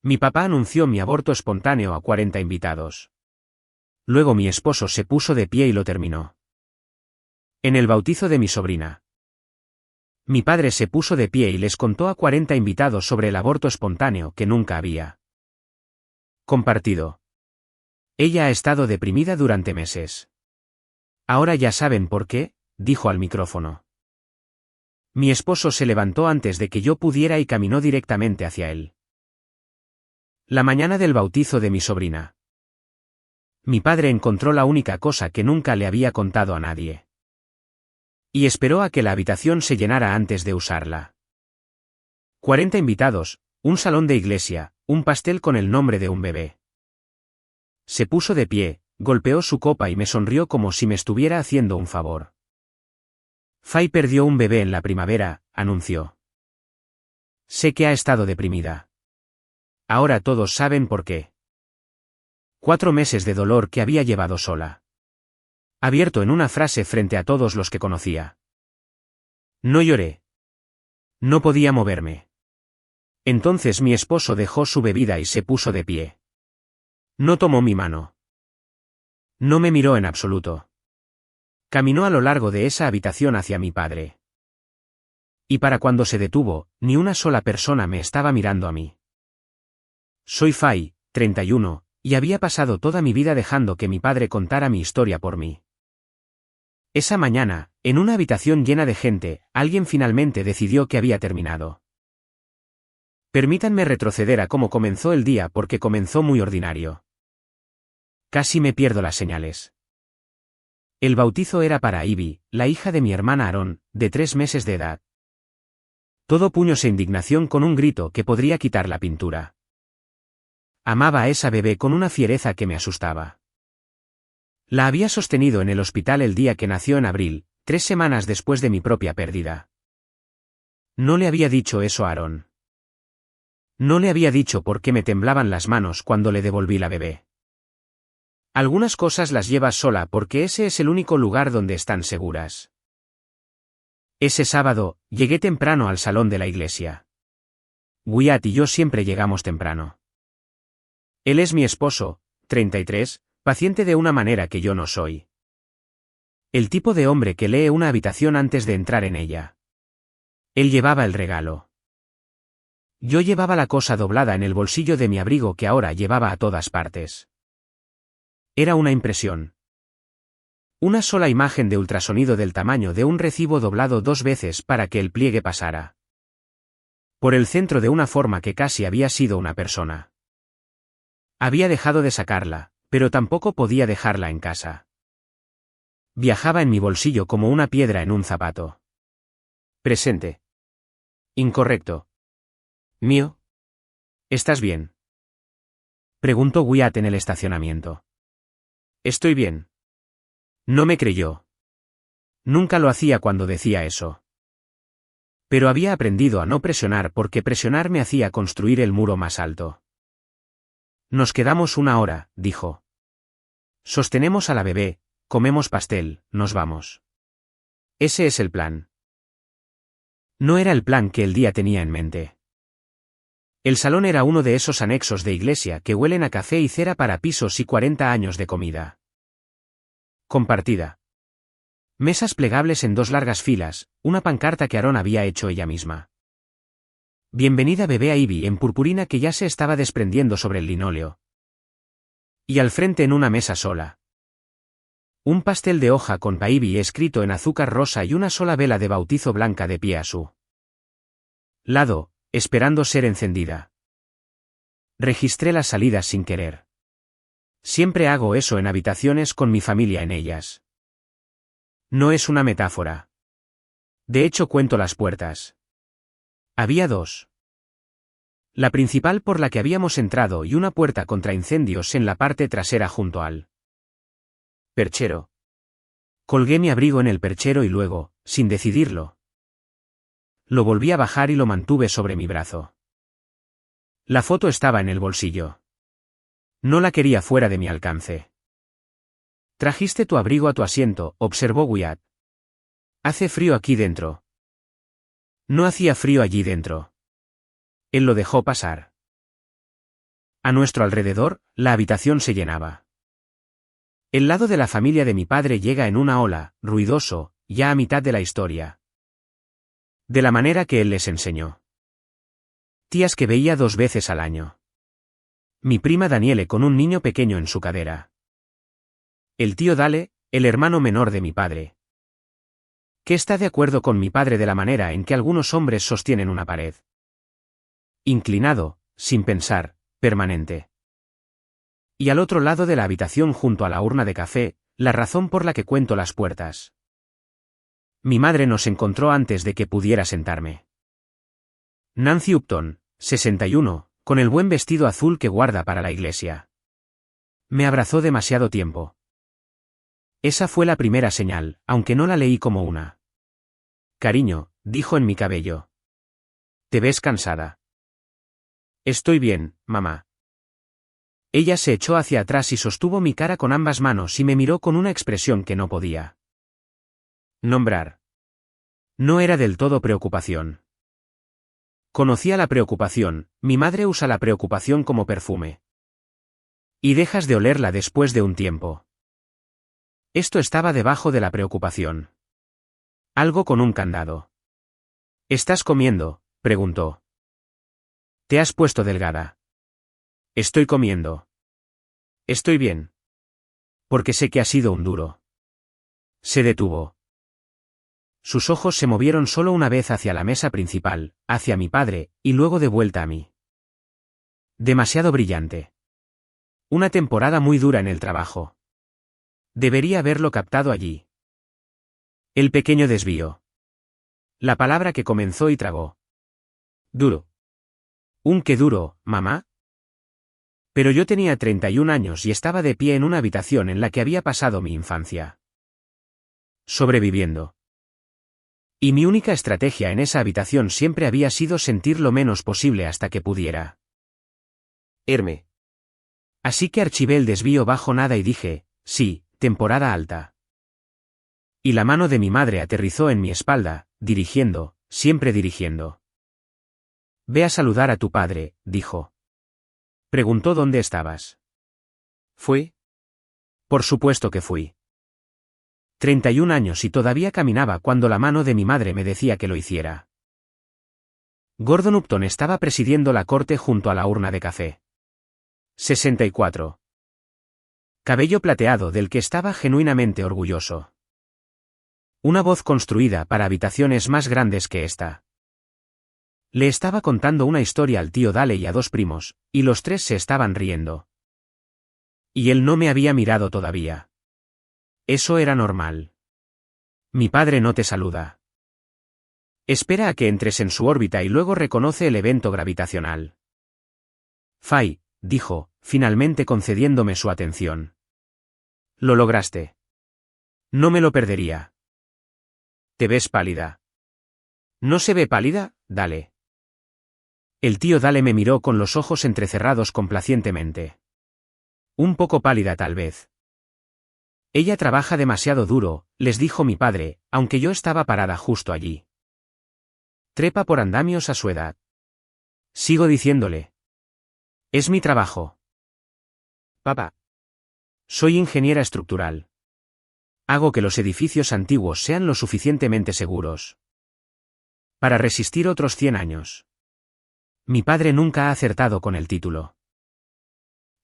Mi papá anunció mi aborto espontáneo a 40 invitados. Luego mi esposo se puso de pie y lo terminó. En el bautizo de mi sobrina. Mi padre se puso de pie y les contó a 40 invitados sobre el aborto espontáneo que nunca había compartido. Ella ha estado deprimida durante meses. Ahora ya saben por qué, dijo al micrófono. Mi esposo se levantó antes de que yo pudiera y caminó directamente hacia él. La mañana del bautizo de mi sobrina. Mi padre encontró la única cosa que nunca le había contado a nadie. Y esperó a que la habitación se llenara antes de usarla. 40 invitados, un salón de iglesia, un pastel con el nombre de un bebé. Se puso de pie, golpeó su copa y me sonrió como si me estuviera haciendo un favor. Fay perdió un bebé en la primavera, anunció. Sé que ha estado deprimida. Ahora todos saben por qué. 4 meses de dolor que había llevado sola. Abierto en una frase frente a todos los que conocía. No lloré. No podía moverme. Entonces mi esposo dejó su bebida y se puso de pie. No tomó mi mano. No me miró en absoluto. Caminó a lo largo de esa habitación hacia mi padre. Y para cuando se detuvo, ni una sola persona me estaba mirando a mí. Soy Fay, 31, y había pasado toda mi vida dejando que mi padre contara mi historia por mí. Esa mañana, en una habitación llena de gente, alguien finalmente decidió que había terminado. Permítanme retroceder a cómo comenzó el día porque comenzó muy ordinario. Casi me pierdo las señales. El bautizo era para Ivy, la hija de mi hermana Aaron, de 3 meses de edad. Todo puños e indignación con un grito que podría quitar la pintura. Amaba a esa bebé con una fiereza que me asustaba. La había sostenido en el hospital el día que nació en abril, 3 semanas después de mi propia pérdida. No le había dicho eso a Aaron. No le había dicho por qué me temblaban las manos cuando le devolví la bebé. Algunas cosas las llevas sola porque ese es el único lugar donde están seguras. Ese sábado, llegué temprano al salón de la iglesia. Wyatt y yo siempre llegamos temprano. Él es mi esposo, 33, paciente de una manera que yo no soy. El tipo de hombre que lee una habitación antes de entrar en ella. Él llevaba el regalo. Yo llevaba la cosa doblada en el bolsillo de mi abrigo que ahora llevaba a todas partes. Era una impresión. Una sola imagen de ultrasonido del tamaño de un recibo doblado 2 veces para que el pliegue pasara por el centro de una forma que casi había sido una persona. Había dejado de sacarla, pero tampoco podía dejarla en casa. Viajaba en mi bolsillo como una piedra en un zapato. Presente. Incorrecto. Mío. ¿Estás bien? Preguntó Wyatt en el estacionamiento. Estoy bien. No me creyó. Nunca lo hacía cuando decía eso. Pero había aprendido a no presionar porque presionar me hacía construir el muro más alto. Nos quedamos 1 hora, dijo. Sostenemos a la bebé, comemos pastel, nos vamos. Ese es el plan. No era el plan que el día tenía en mente. El salón era uno de esos anexos de iglesia que huelen a café y cera para pisos y 40 años de comida compartida. Mesas plegables en 2 largas filas, una pancarta que Aaron había hecho ella misma. Bienvenida bebé a Ivy en purpurina que ya se estaba desprendiendo sobre el linóleo. Y al frente en una mesa sola. Un pastel de hoja con Ivy escrito en azúcar rosa y una sola vela de bautizo blanca de pie a su lado, esperando ser encendida. Registré las salidas sin querer. Siempre hago eso en habitaciones con mi familia en ellas. No es una metáfora. De hecho cuento las puertas. Había 2. La principal por la que habíamos entrado y una puerta contra incendios en la parte trasera junto al perchero. Colgué mi abrigo en el perchero y luego, sin decidirlo, lo volví a bajar y lo mantuve sobre mi brazo. La foto estaba en el bolsillo. No la quería fuera de mi alcance. Trajiste tu abrigo a tu asiento, observó Wyatt. Hace frío aquí dentro. No hacía frío allí dentro. Él lo dejó pasar. A nuestro alrededor, la habitación se llenaba. El lado de la familia de mi padre llega en una ola, ruidoso, ya a mitad de la historia. De la manera que él les enseñó. Tías que veía 2 veces al año. Mi prima Daniele con un niño pequeño en su cadera. El tío Dale, el hermano menor de mi padre. Que está de acuerdo con mi padre de la manera en que algunos hombres sostienen una pared. Inclinado, sin pensar, permanente. Y al otro lado de la habitación junto a la urna de café, la razón por la que cuento las puertas. Mi madre nos encontró antes de que pudiera sentarme. Nancy Upton, 61, con el buen vestido azul que guarda para la iglesia. Me abrazó demasiado tiempo. Esa fue la primera señal, aunque no la leí como una. Cariño, dijo en mi cabello. ¿Te ves cansada? Estoy bien, mamá. Ella se echó hacia atrás y sostuvo mi cara con ambas manos y me miró con una expresión que no podía nombrar. No era del todo preocupación. Conocía la preocupación, mi madre usa la preocupación como perfume. Y dejas de olerla después de un tiempo. Esto estaba debajo de la preocupación. Algo con un candado. ¿Estás comiendo?, preguntó. ¿Te has puesto delgada? Estoy comiendo. Estoy bien. Porque sé que ha sido un duro. Se detuvo. Sus ojos se movieron solo una vez hacia la mesa principal, hacia mi padre, y luego de vuelta a mí. Demasiado brillante. Una temporada muy dura en el trabajo. Debería haberlo captado allí. El pequeño desvío. La palabra que comenzó y tragó. Duro. ¿Un qué duro, mamá? Pero yo tenía 31 años y estaba de pie en una habitación en la que había pasado mi infancia. Sobreviviendo. Y mi única estrategia en esa habitación siempre había sido sentir lo menos posible hasta que pudiera irme. Así que archivé el desvío bajo nada y dije, sí, temporada alta. Y la mano de mi madre aterrizó en mi espalda, dirigiendo, siempre dirigiendo. Ve a saludar a tu padre, dijo. Preguntó dónde estabas. ¿Fui? Por supuesto que fui. 31 años y todavía caminaba cuando la mano de mi madre me decía que lo hiciera. Gordon Upton estaba presidiendo la corte junto a la urna de café. 64. Cabello plateado del que estaba genuinamente orgulloso. Una voz construida para habitaciones más grandes que esta. Le estaba contando una historia al tío Dale y a 2 primos, y los 3 se estaban riendo. Y él no me había mirado todavía. Eso era normal. Mi padre no te saluda. Espera a que entres en su órbita y luego reconoce el evento gravitacional. Fay, dijo, finalmente concediéndome su atención. Lo lograste. No me lo perdería. ¿Te ves pálida? ¿No se ve pálida, Dale? El tío Dale me miró con los ojos entrecerrados complacientemente. Un poco pálida tal vez. Ella trabaja demasiado duro, les dijo mi padre, aunque yo estaba parada justo allí. Trepa por andamios a su edad. Sigo diciéndole. Es mi trabajo. Papá. Soy ingeniera estructural. Hago que los edificios antiguos sean lo suficientemente seguros para resistir otros 100 años. Mi padre nunca ha acertado con el título.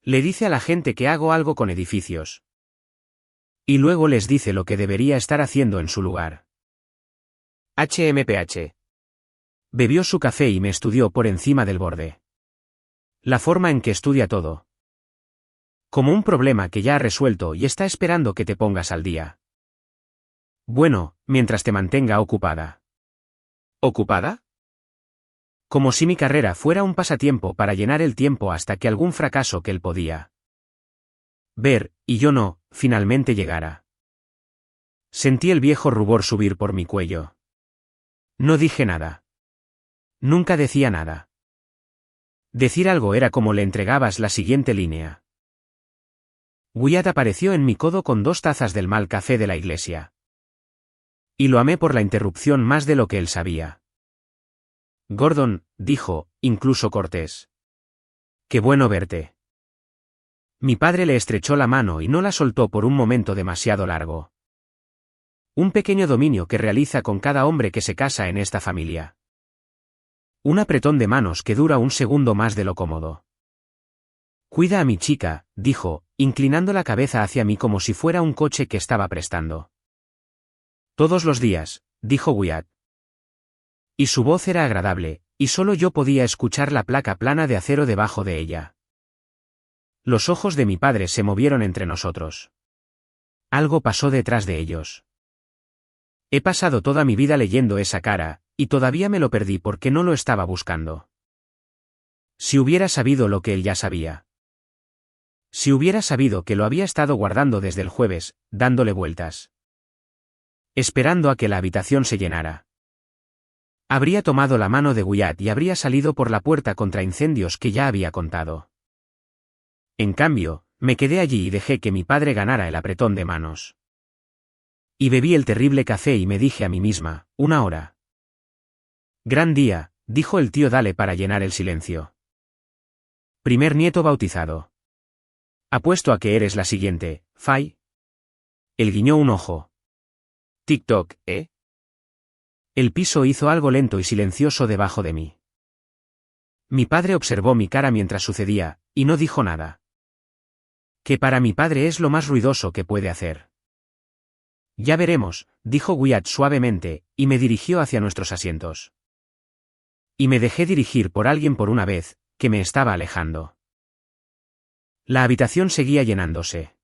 Le dice a la gente que hago algo con edificios. Y luego les dice lo que debería estar haciendo en su lugar. HMPH. Bebió su café y me estudió por encima del borde. La forma en que estudia todo. Como un problema que ya ha resuelto y está esperando que te pongas al día. Bueno, mientras te mantenga ocupada. ¿Ocupada? Como si mi carrera fuera un pasatiempo para llenar el tiempo hasta que algún fracaso que él podía ver, y yo no, finalmente llegara. Sentí el viejo rubor subir por mi cuello. No dije nada. Nunca decía nada. Decir algo era como le entregabas la siguiente línea. Wyatt apareció en mi codo con 2 tazas del mal café de la iglesia. Y lo amé por la interrupción más de lo que él sabía. Gordon, dijo, incluso cortés. Qué bueno verte. Mi padre le estrechó la mano y no la soltó por un momento demasiado largo. Un pequeño dominio que realiza con cada hombre que se casa en esta familia. Un apretón de manos que dura un segundo más de lo cómodo. Cuida a mi chica, dijo, inclinando la cabeza hacia mí como si fuera un coche que estaba prestando. Todos los días, dijo Wyatt. Y su voz era agradable, y solo yo podía escuchar la placa plana de acero debajo de ella. Los ojos de mi padre se movieron entre nosotros. Algo pasó detrás de ellos. He pasado toda mi vida leyendo esa cara, y todavía me lo perdí porque no lo estaba buscando. Si hubiera sabido lo que él ya sabía. Si hubiera sabido que lo había estado guardando desde el jueves, dándole vueltas. Esperando a que la habitación se llenara. Habría tomado la mano de Wyatt y habría salido por la puerta contra incendios que ya había contado. En cambio, me quedé allí y dejé que mi padre ganara el apretón de manos. Y bebí el terrible café y me dije a mí misma, 1 hora. Gran día, dijo el tío Dale para llenar el silencio. Primer nieto bautizado. Apuesto a que eres la siguiente, Fay. Él guiñó un ojo. TikTok, ¿eh? El piso hizo algo lento y silencioso debajo de mí. Mi padre observó mi cara mientras sucedía, y no dijo nada. Que para mi padre es lo más ruidoso que puede hacer. Ya veremos, dijo Wyatt suavemente, y me dirigió hacia nuestros asientos. Y me dejé dirigir por alguien por una vez, que me estaba alejando. La habitación seguía llenándose.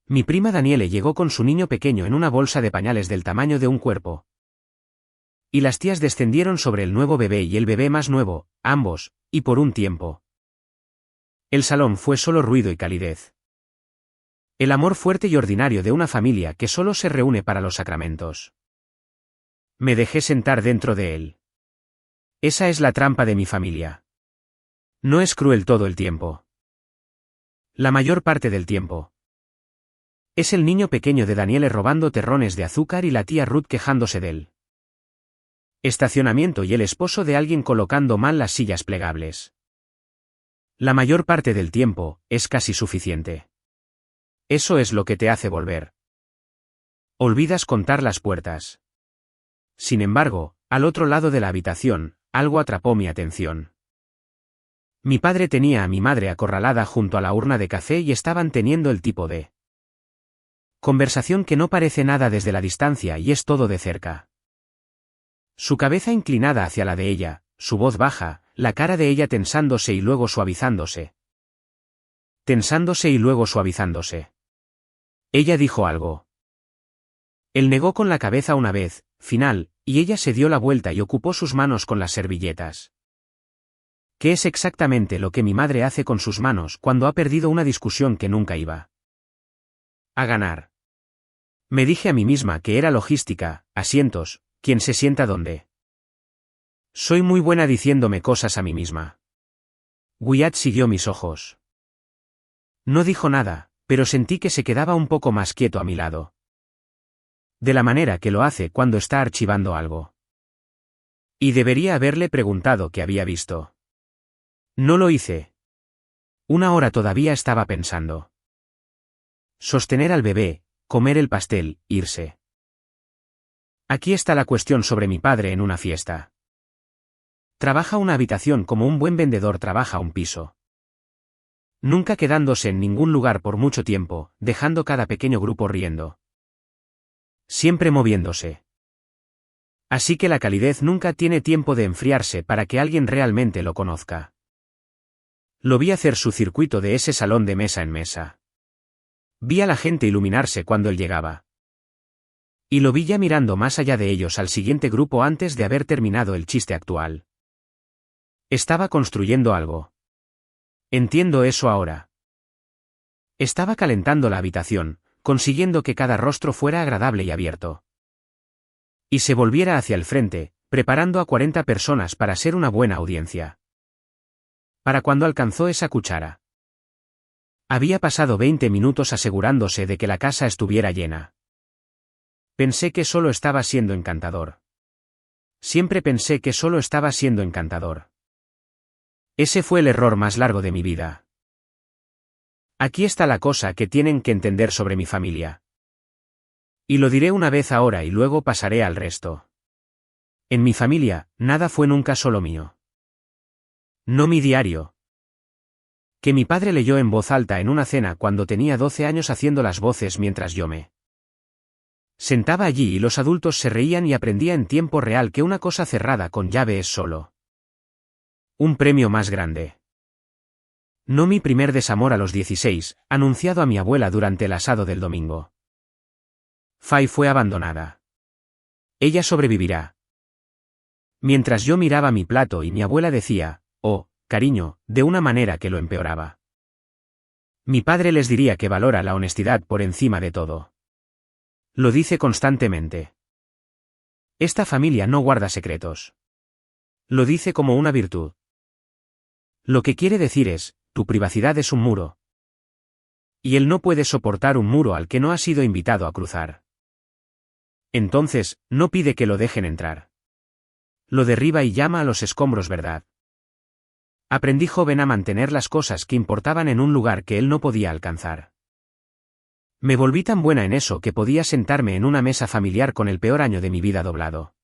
Mi prima Daniele llegó con su niño pequeño en una bolsa de pañales del tamaño de un cuerpo. Y las tías descendieron sobre el nuevo bebé y el bebé más nuevo, ambos, y por un tiempo. El salón fue solo ruido y calidez. El amor fuerte y ordinario de una familia que solo se reúne para los sacramentos. Me dejé sentar dentro de él. Esa es la trampa de mi familia. No es cruel todo el tiempo. La mayor parte del tiempo. Es el niño pequeño de Daniele robando terrones de azúcar y la tía Ruth quejándose de él. Estacionamiento y el esposo de alguien colocando mal las sillas plegables. La mayor parte del tiempo, es casi suficiente. Eso es lo que te hace volver. Olvidas contar las puertas. Sin embargo, al otro lado de la habitación, algo atrapó mi atención. Mi padre tenía a mi madre acorralada junto a la urna de café y estaban teniendo el tipo de conversación que no parece nada desde la distancia y es todo de cerca. Su cabeza inclinada hacia la de ella, su voz baja, la cara de ella tensándose y luego suavizándose. Tensándose y luego suavizándose. Ella dijo algo. Él negó con la cabeza una vez, final, y ella se dio la vuelta y ocupó sus manos con las servilletas. ¿Qué es exactamente lo que mi madre hace con sus manos cuando ha perdido una discusión que nunca iba a ganar? Me dije a mí misma que era logística, asientos, quien se sienta dónde. Soy muy buena diciéndome cosas a mí misma. Wyatt siguió mis ojos. No dijo nada, pero sentí que se quedaba un poco más quieto a mi lado. De la manera que lo hace cuando está archivando algo. Y debería haberle preguntado qué había visto. No lo hice. 1 hora todavía estaba pensando. Sostener al bebé, comer el pastel, irse. Aquí está la cuestión sobre mi padre en una fiesta. Trabaja una habitación como un buen vendedor trabaja un piso. Nunca quedándose en ningún lugar por mucho tiempo, dejando cada pequeño grupo riendo. Siempre moviéndose. Así que la calidez nunca tiene tiempo de enfriarse para que alguien realmente lo conozca. Lo vi hacer su circuito de ese salón de mesa en mesa. Vi a la gente iluminarse cuando él llegaba. Y lo vi ya mirando más allá de ellos al siguiente grupo antes de haber terminado el chiste actual. Estaba construyendo algo. Entiendo eso ahora. Estaba calentando la habitación, consiguiendo que cada rostro fuera agradable y abierto. Y se volviera hacia el frente, preparando a 40 personas para ser una buena audiencia. Para cuando alcanzó esa cuchara. Había pasado 20 minutos asegurándose de que la casa estuviera llena. Pensé que solo estaba siendo encantador. Siempre pensé que solo estaba siendo encantador. Ese fue el error más largo de mi vida. Aquí está la cosa que tienen que entender sobre mi familia. Y lo diré una vez ahora y luego pasaré al resto. En mi familia, nada fue nunca solo mío. No mi diario. Que mi padre leyó en voz alta en una cena cuando tenía 12 años haciendo las voces mientras yo me sentaba allí y los adultos se reían y aprendía en tiempo real que una cosa cerrada con llave es solo un premio más grande. No mi primer desamor a los 16, anunciado a mi abuela durante el asado del domingo. Fay fue abandonada. Ella sobrevivirá. Mientras yo miraba mi plato y mi abuela decía, oh, cariño, de una manera que lo empeoraba. Mi padre les diría que valora la honestidad por encima de todo. Lo dice constantemente. Esta familia no guarda secretos. Lo dice como una virtud. Lo que quiere decir es, tu privacidad es un muro. Y él no puede soportar un muro al que no ha sido invitado a cruzar. Entonces, no pide que lo dejen entrar. Lo derriba y llama a los escombros verdad. Aprendí joven a mantener las cosas que importaban en un lugar que él no podía alcanzar. Me volví tan buena en eso que podía sentarme en una mesa familiar con el peor año de mi vida doblado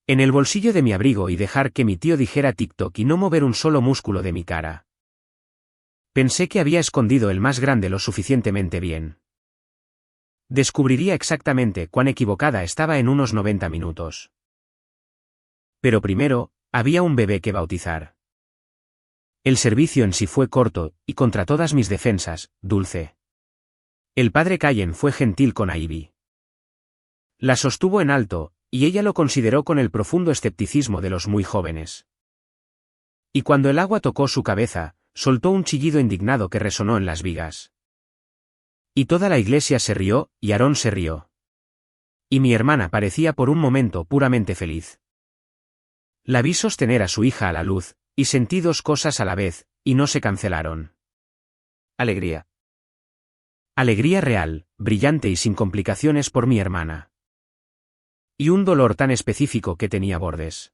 en el bolsillo de mi abrigo y dejar que mi tío dijera TikTok y no mover un solo músculo de mi cara. Pensé que había escondido el más grande lo suficientemente bien. Descubriría exactamente cuán equivocada estaba en unos 90 minutos. Pero primero, había un bebé que bautizar. El servicio en sí fue corto, y contra todas mis defensas, dulce. El padre Cayen fue gentil con Ivy. La sostuvo en alto, y ella lo consideró con el profundo escepticismo de los muy jóvenes. Y cuando el agua tocó su cabeza, soltó un chillido indignado que resonó en las vigas. Y toda la iglesia se rió, y Aarón se rió. Y mi hermana parecía por un momento puramente feliz. La vi sostener a su hija a la luz, y sentí dos cosas a la vez, y no se cancelaron. Alegría. Alegría real, brillante y sin complicaciones por mi hermana. Y un dolor tan específico que tenía bordes.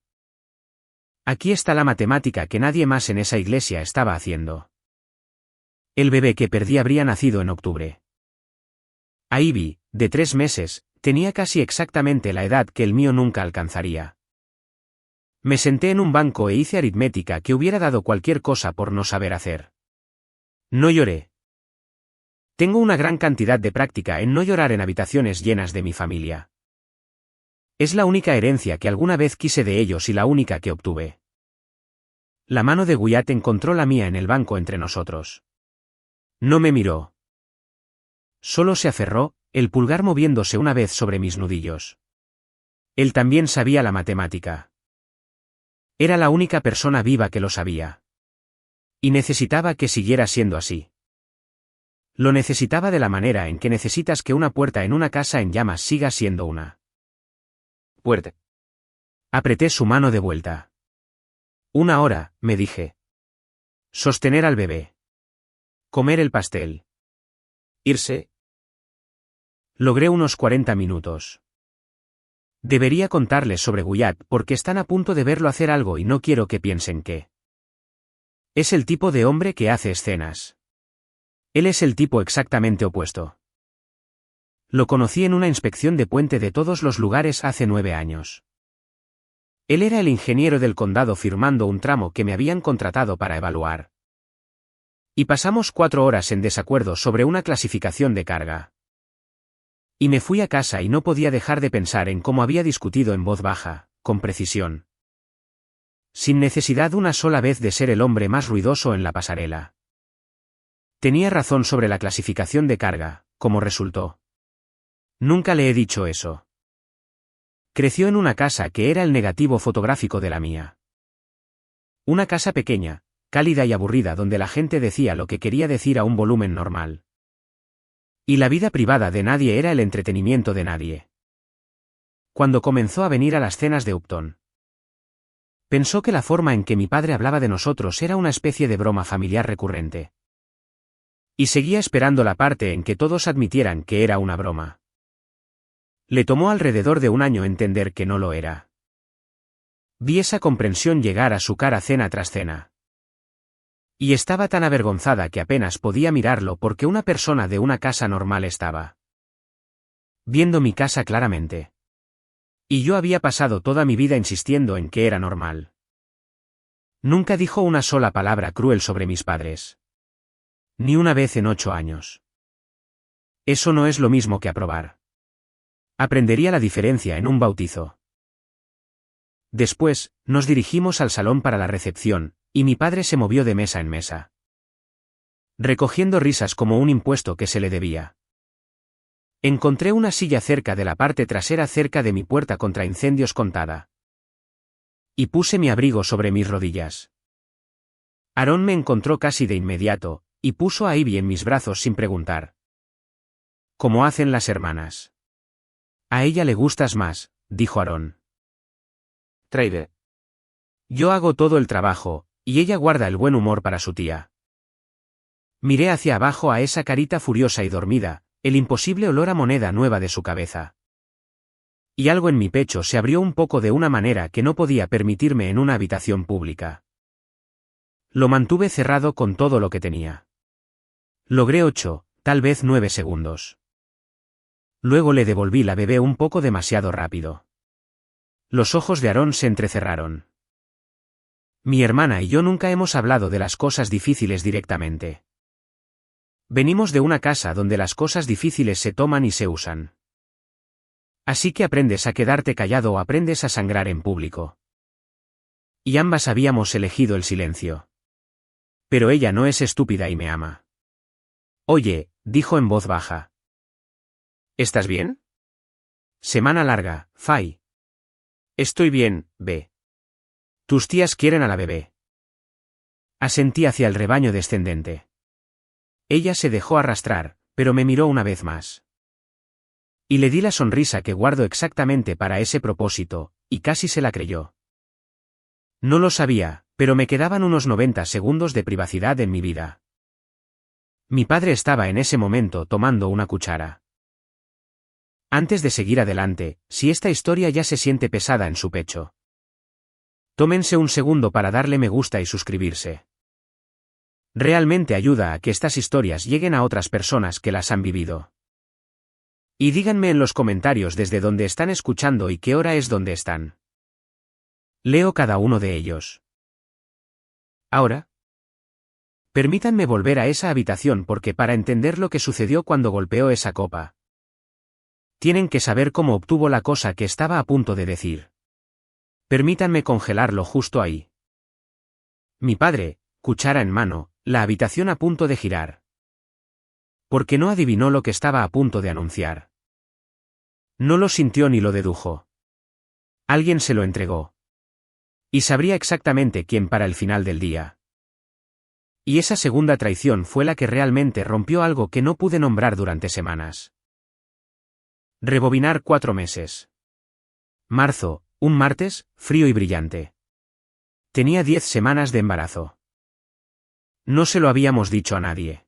Aquí está la matemática que nadie más en esa iglesia estaba haciendo. El bebé que perdí habría nacido en octubre. Ivy, de 3 meses, tenía casi exactamente la edad que el mío nunca alcanzaría. Me senté en un banco e hice aritmética que hubiera dado cualquier cosa por no saber hacer. No lloré. Tengo una gran cantidad de práctica en no llorar en habitaciones llenas de mi familia. Es la única herencia que alguna vez quise de ellos y la única que obtuve. La mano de Wyatt encontró la mía en el banco entre nosotros. No me miró. Solo se aferró, el pulgar moviéndose una vez sobre mis nudillos. Él también sabía la matemática. Era la única persona viva que lo sabía. Y necesitaba que siguiera siendo así. Lo necesitaba de la manera en que necesitas que una puerta en una casa en llamas siga siendo una puerta. Apreté su mano de vuelta. 1 hora, me dije. Sostener al bebé. Comer el pastel. Irse. Logré unos 40 minutos. Debería contarles sobre Wyatt porque están a punto de verlo hacer algo y no quiero que piensen que es el tipo de hombre que hace escenas. Él es el tipo exactamente opuesto. Lo conocí en una inspección de puente de todos los lugares hace 9 años. Él era el ingeniero del condado firmando un tramo que me habían contratado para evaluar. Y pasamos 4 horas en desacuerdo sobre una clasificación de carga. Y me fui a casa y no podía dejar de pensar en cómo había discutido en voz baja, con precisión. Sin necesidad una sola vez de ser el hombre más ruidoso en la pasarela. Tenía razón sobre la clasificación de carga, como resultó. Nunca le he dicho eso. Creció en una casa que era el negativo fotográfico de la mía. Una casa pequeña, cálida y aburrida donde la gente decía lo que quería decir a un volumen normal. Y la vida privada de nadie era el entretenimiento de nadie. Cuando comenzó a venir a las cenas de Upton, pensó que la forma en que mi padre hablaba de nosotros era una especie de broma familiar recurrente. Y seguía esperando la parte en que todos admitieran que era una broma. Le tomó alrededor de 1 año entender que no lo era. Vi esa comprensión llegar a su cara cena tras cena. Y estaba tan avergonzada que apenas podía mirarlo porque una persona de una casa normal estaba viendo mi casa claramente. Y yo había pasado toda mi vida insistiendo en que era normal. Nunca dijo una sola palabra cruel sobre mis padres. Ni una vez en 8 años. Eso no es lo mismo que aprobar. Aprendería la diferencia en un bautizo. Después, nos dirigimos al salón para la recepción, y mi padre se movió de mesa en mesa, recogiendo risas como un impuesto que se le debía. Encontré una silla cerca de la parte trasera cerca de mi puerta contra incendios contada. Y puse mi abrigo sobre mis rodillas. Aarón me encontró casi de inmediato, y puso a Ivy en mis brazos sin preguntar. Como hacen las hermanas. A ella le gustas más, dijo Aarón. Trade. Yo hago todo el trabajo, y ella guarda el buen humor para su tía. Miré hacia abajo a esa carita furiosa y dormida, el imposible olor a moneda nueva de su cabeza. Y algo en mi pecho se abrió un poco de una manera que no podía permitirme en una habitación pública. Lo mantuve cerrado con todo lo que tenía. Logré 8, tal vez 9 segundos. Luego le devolví la bebé un poco demasiado rápido. Los ojos de Aarón se entrecerraron. Mi hermana y yo nunca hemos hablado de las cosas difíciles directamente. Venimos de una casa donde las cosas difíciles se toman y se usan. Así que aprendes a quedarte callado o aprendes a sangrar en público. Y ambas habíamos elegido el silencio. Pero ella no es estúpida y me ama. Oye, dijo en voz baja. ¿Estás bien? Semana larga, Fay. Estoy bien, ve. Tus tías quieren a la bebé. Asentí hacia el rebaño descendente. Ella se dejó arrastrar, pero me miró una vez más. Y le di la sonrisa que guardo exactamente para ese propósito, y casi se la creyó. No lo sabía, pero me quedaban unos 90 segundos de privacidad en mi vida. Mi padre estaba en ese momento tomando una cuchara. Antes de seguir adelante, si esta historia ya se siente pesada en su pecho, tómense un segundo para darle me gusta y suscribirse. Realmente ayuda a que estas historias lleguen a otras personas que las han vivido. Y díganme en los comentarios desde dónde están escuchando y qué hora es donde están. Leo cada uno de ellos. Ahora, permítanme volver a esa habitación porque para entender lo que sucedió cuando golpeó esa copa, tienen que saber cómo obtuvo la cosa que estaba a punto de decir. Permítanme congelarlo justo ahí. Mi padre, cuchara en mano, la habitación a punto de girar. Porque no adivinó lo que estaba a punto de anunciar. No lo sintió ni lo dedujo. Alguien se lo entregó. Y sabría exactamente quién para el final del día. Y esa segunda traición fue la que realmente rompió algo que no pude nombrar durante semanas. Rebobinar 4 meses. Marzo, un martes, frío y brillante. Tenía 10 semanas de embarazo. No se lo habíamos dicho a nadie.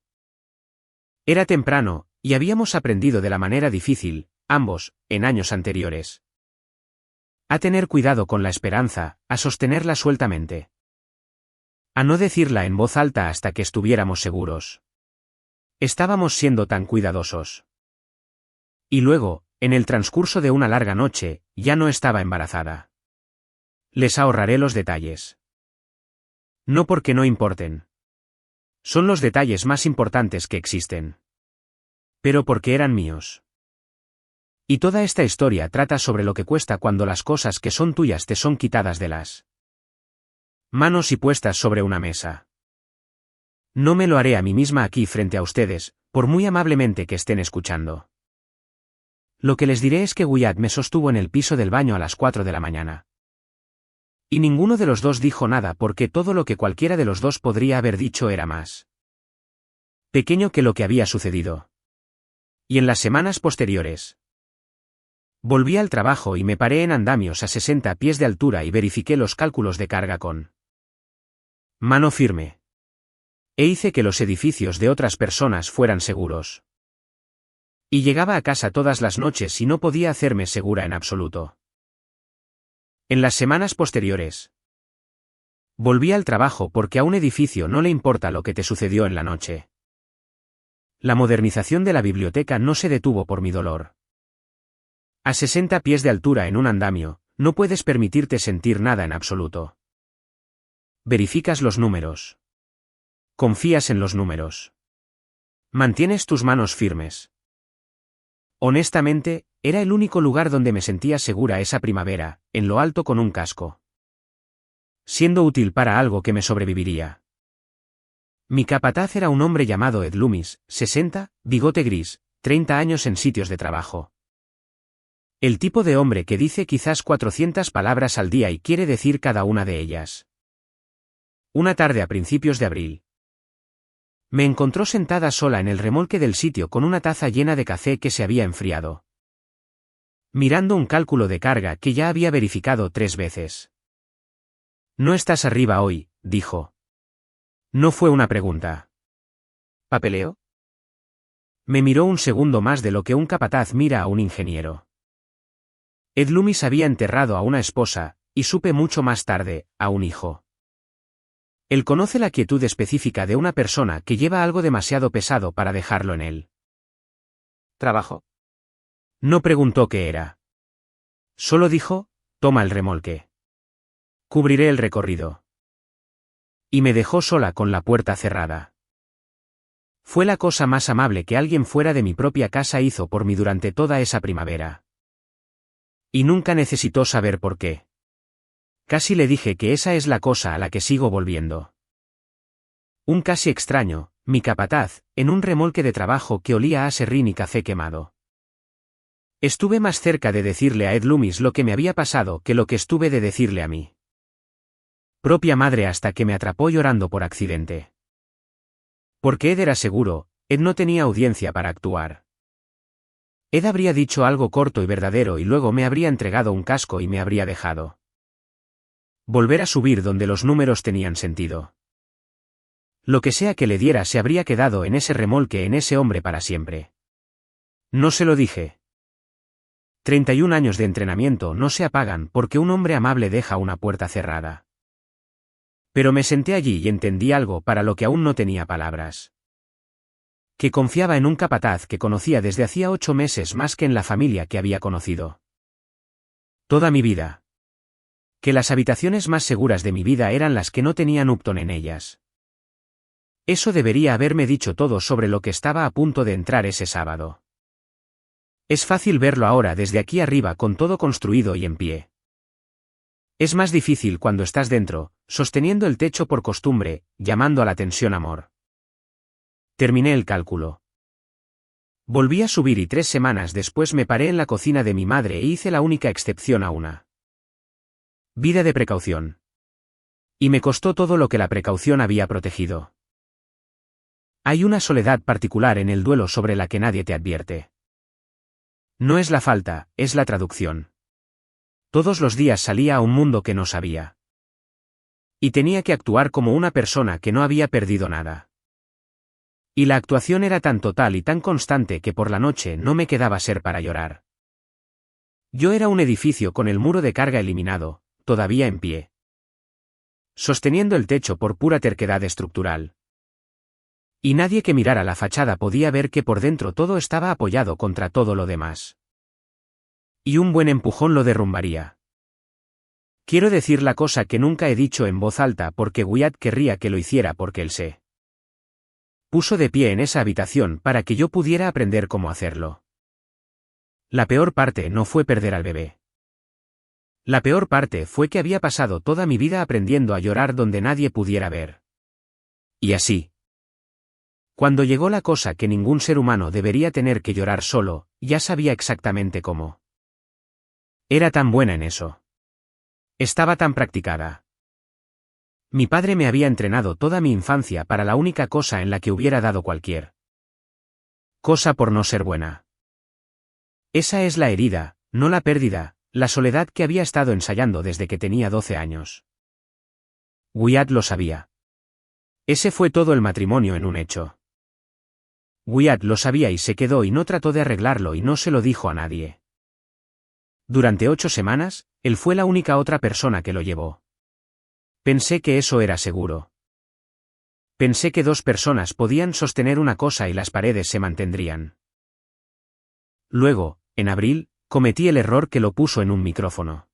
Era temprano, y habíamos aprendido de la manera difícil, ambos, en años anteriores. A tener cuidado con la esperanza, a sostenerla sueltamente. A no decirla en voz alta hasta que estuviéramos seguros. Estábamos siendo tan cuidadosos. Y luego, en el transcurso de una larga noche, ya no estaba embarazada. Les ahorraré los detalles. No porque no importen. Son los detalles más importantes que existen. Pero porque eran míos. Y toda esta historia trata sobre lo que cuesta cuando las cosas que son tuyas te son quitadas de las manos y puestas sobre una mesa. No me lo haré a mí misma aquí frente a ustedes, por muy amablemente que estén escuchando. Lo que les diré es que Wyatt me sostuvo en el piso del baño a las 4 de la mañana. Y ninguno de los dos dijo nada porque todo lo que cualquiera de los dos podría haber dicho era más pequeño que lo que había sucedido. Y en las semanas posteriores, volví al trabajo y me paré en andamios a 60 pies de altura y verifiqué los cálculos de carga con mano firme. E hice que los edificios de otras personas fueran seguros. Y llegaba a casa todas las noches y no podía hacerme segura en absoluto. En las semanas posteriores, Volví al trabajo porque a un edificio no le importa lo que te sucedió en la noche. La modernización de la biblioteca no se detuvo por mi dolor. A 60 pies de altura en un andamio, no puedes permitirte sentir nada en absoluto. Verificas los números. Confías en los números. Mantienes tus manos firmes. Honestamente, era el único lugar donde me sentía segura esa primavera, en lo alto con un casco. Siendo útil para algo que me sobreviviría. Mi capataz era un hombre llamado Ed Loomis, 60, bigote gris, 30 años en sitios de trabajo. El tipo de hombre que dice quizás 400 palabras al día y quiere decir cada una de ellas. Una tarde a principios de abril. Me encontró sentada sola en el remolque del sitio con una taza llena de café que se había enfriado. Mirando un cálculo de carga que ya había verificado 3 veces. «No estás arriba hoy», dijo. No fue una pregunta. ¿Papeleo? Me miró un segundo más de lo que un capataz mira a un ingeniero. Ed Loomis había enterrado a una esposa, y supe mucho más tarde, a un hijo. Él conoce la quietud específica de una persona que lleva algo demasiado pesado para dejarlo en él. ¿Trabajo? No preguntó qué era. Solo dijo, toma el remolque. Cubriré el recorrido. Y me dejó sola con la puerta cerrada. Fue la cosa más amable que alguien fuera de mi propia casa hizo por mí durante toda esa primavera. Y nunca necesitó saber por qué. Casi le dije que esa es la cosa a la que sigo volviendo. Un casi extraño, mi capataz, en un remolque de trabajo que olía a serrín y café quemado. Estuve más cerca de decirle a Ed Loomis lo que me había pasado que lo que estuve de decirle a mí. Propia madre hasta que me atrapó llorando por accidente. Porque Ed era seguro, Ed no tenía audiencia para actuar. Ed habría dicho algo corto y verdadero y luego me habría entregado un casco y me habría dejado. Volver a subir donde los números tenían sentido. Lo que sea que le diera se habría quedado en ese remolque en ese hombre para siempre. No se lo dije. 31 años de entrenamiento no se apagan porque un hombre amable deja una puerta cerrada. Pero me senté allí y entendí algo para lo que aún no tenía palabras. Que confiaba en un capataz que conocía desde hacía 8 meses más que en la familia que había conocido. Toda mi vida. Que las habitaciones más seguras de mi vida eran las que no tenían Upton en ellas. Eso debería haberme dicho todo sobre lo que estaba a punto de entrar ese sábado. Es fácil verlo ahora desde aquí arriba con todo construido y en pie. Es más difícil cuando estás dentro, sosteniendo el techo por costumbre, llamando a la tensión amor. Terminé el cálculo. Volví a subir y 3 semanas después me paré en la cocina de mi madre e hice la única excepción a una vida de precaución. Y me costó todo lo que la precaución había protegido. Hay una soledad particular en el duelo sobre la que nadie te advierte. No es la falta, es la traducción. Todos los días salía a un mundo que no sabía. Y tenía que actuar como una persona que no había perdido nada. Y la actuación era tan total y tan constante que por la noche no me quedaba ser para llorar. Yo era un edificio con el muro de carga eliminado, todavía en pie. Sosteniendo el techo por pura terquedad estructural. Y nadie que mirara la fachada podía ver que por dentro todo estaba apoyado contra todo lo demás. Y un buen empujón lo derrumbaría. Quiero decir la cosa que nunca he dicho en voz alta porque Wyatt querría que lo hiciera porque él se puso de pie en esa habitación para que yo pudiera aprender cómo hacerlo. La peor parte no fue perder al bebé. La peor parte fue que había pasado toda mi vida aprendiendo a llorar donde nadie pudiera ver. Y así. Cuando llegó la cosa que ningún ser humano debería tener que llorar solo, ya sabía exactamente cómo. Era tan buena en eso. Estaba tan practicada. Mi padre me había entrenado toda mi infancia para la única cosa en la que hubiera dado cualquier cosa por no ser buena. Esa es la herida, no la pérdida, la soledad que había estado ensayando desde que tenía 12 años. Wyatt lo sabía. Ese fue todo el matrimonio en un hecho. Wyatt lo sabía y se quedó y no trató de arreglarlo y no se lo dijo a nadie. Durante 8 semanas, él fue la única otra persona que lo llevó. Pensé que eso era seguro. Pensé que dos personas podían sostener una cosa y las paredes se mantendrían. Luego, en abril, cometí el error que lo puso en un micrófono.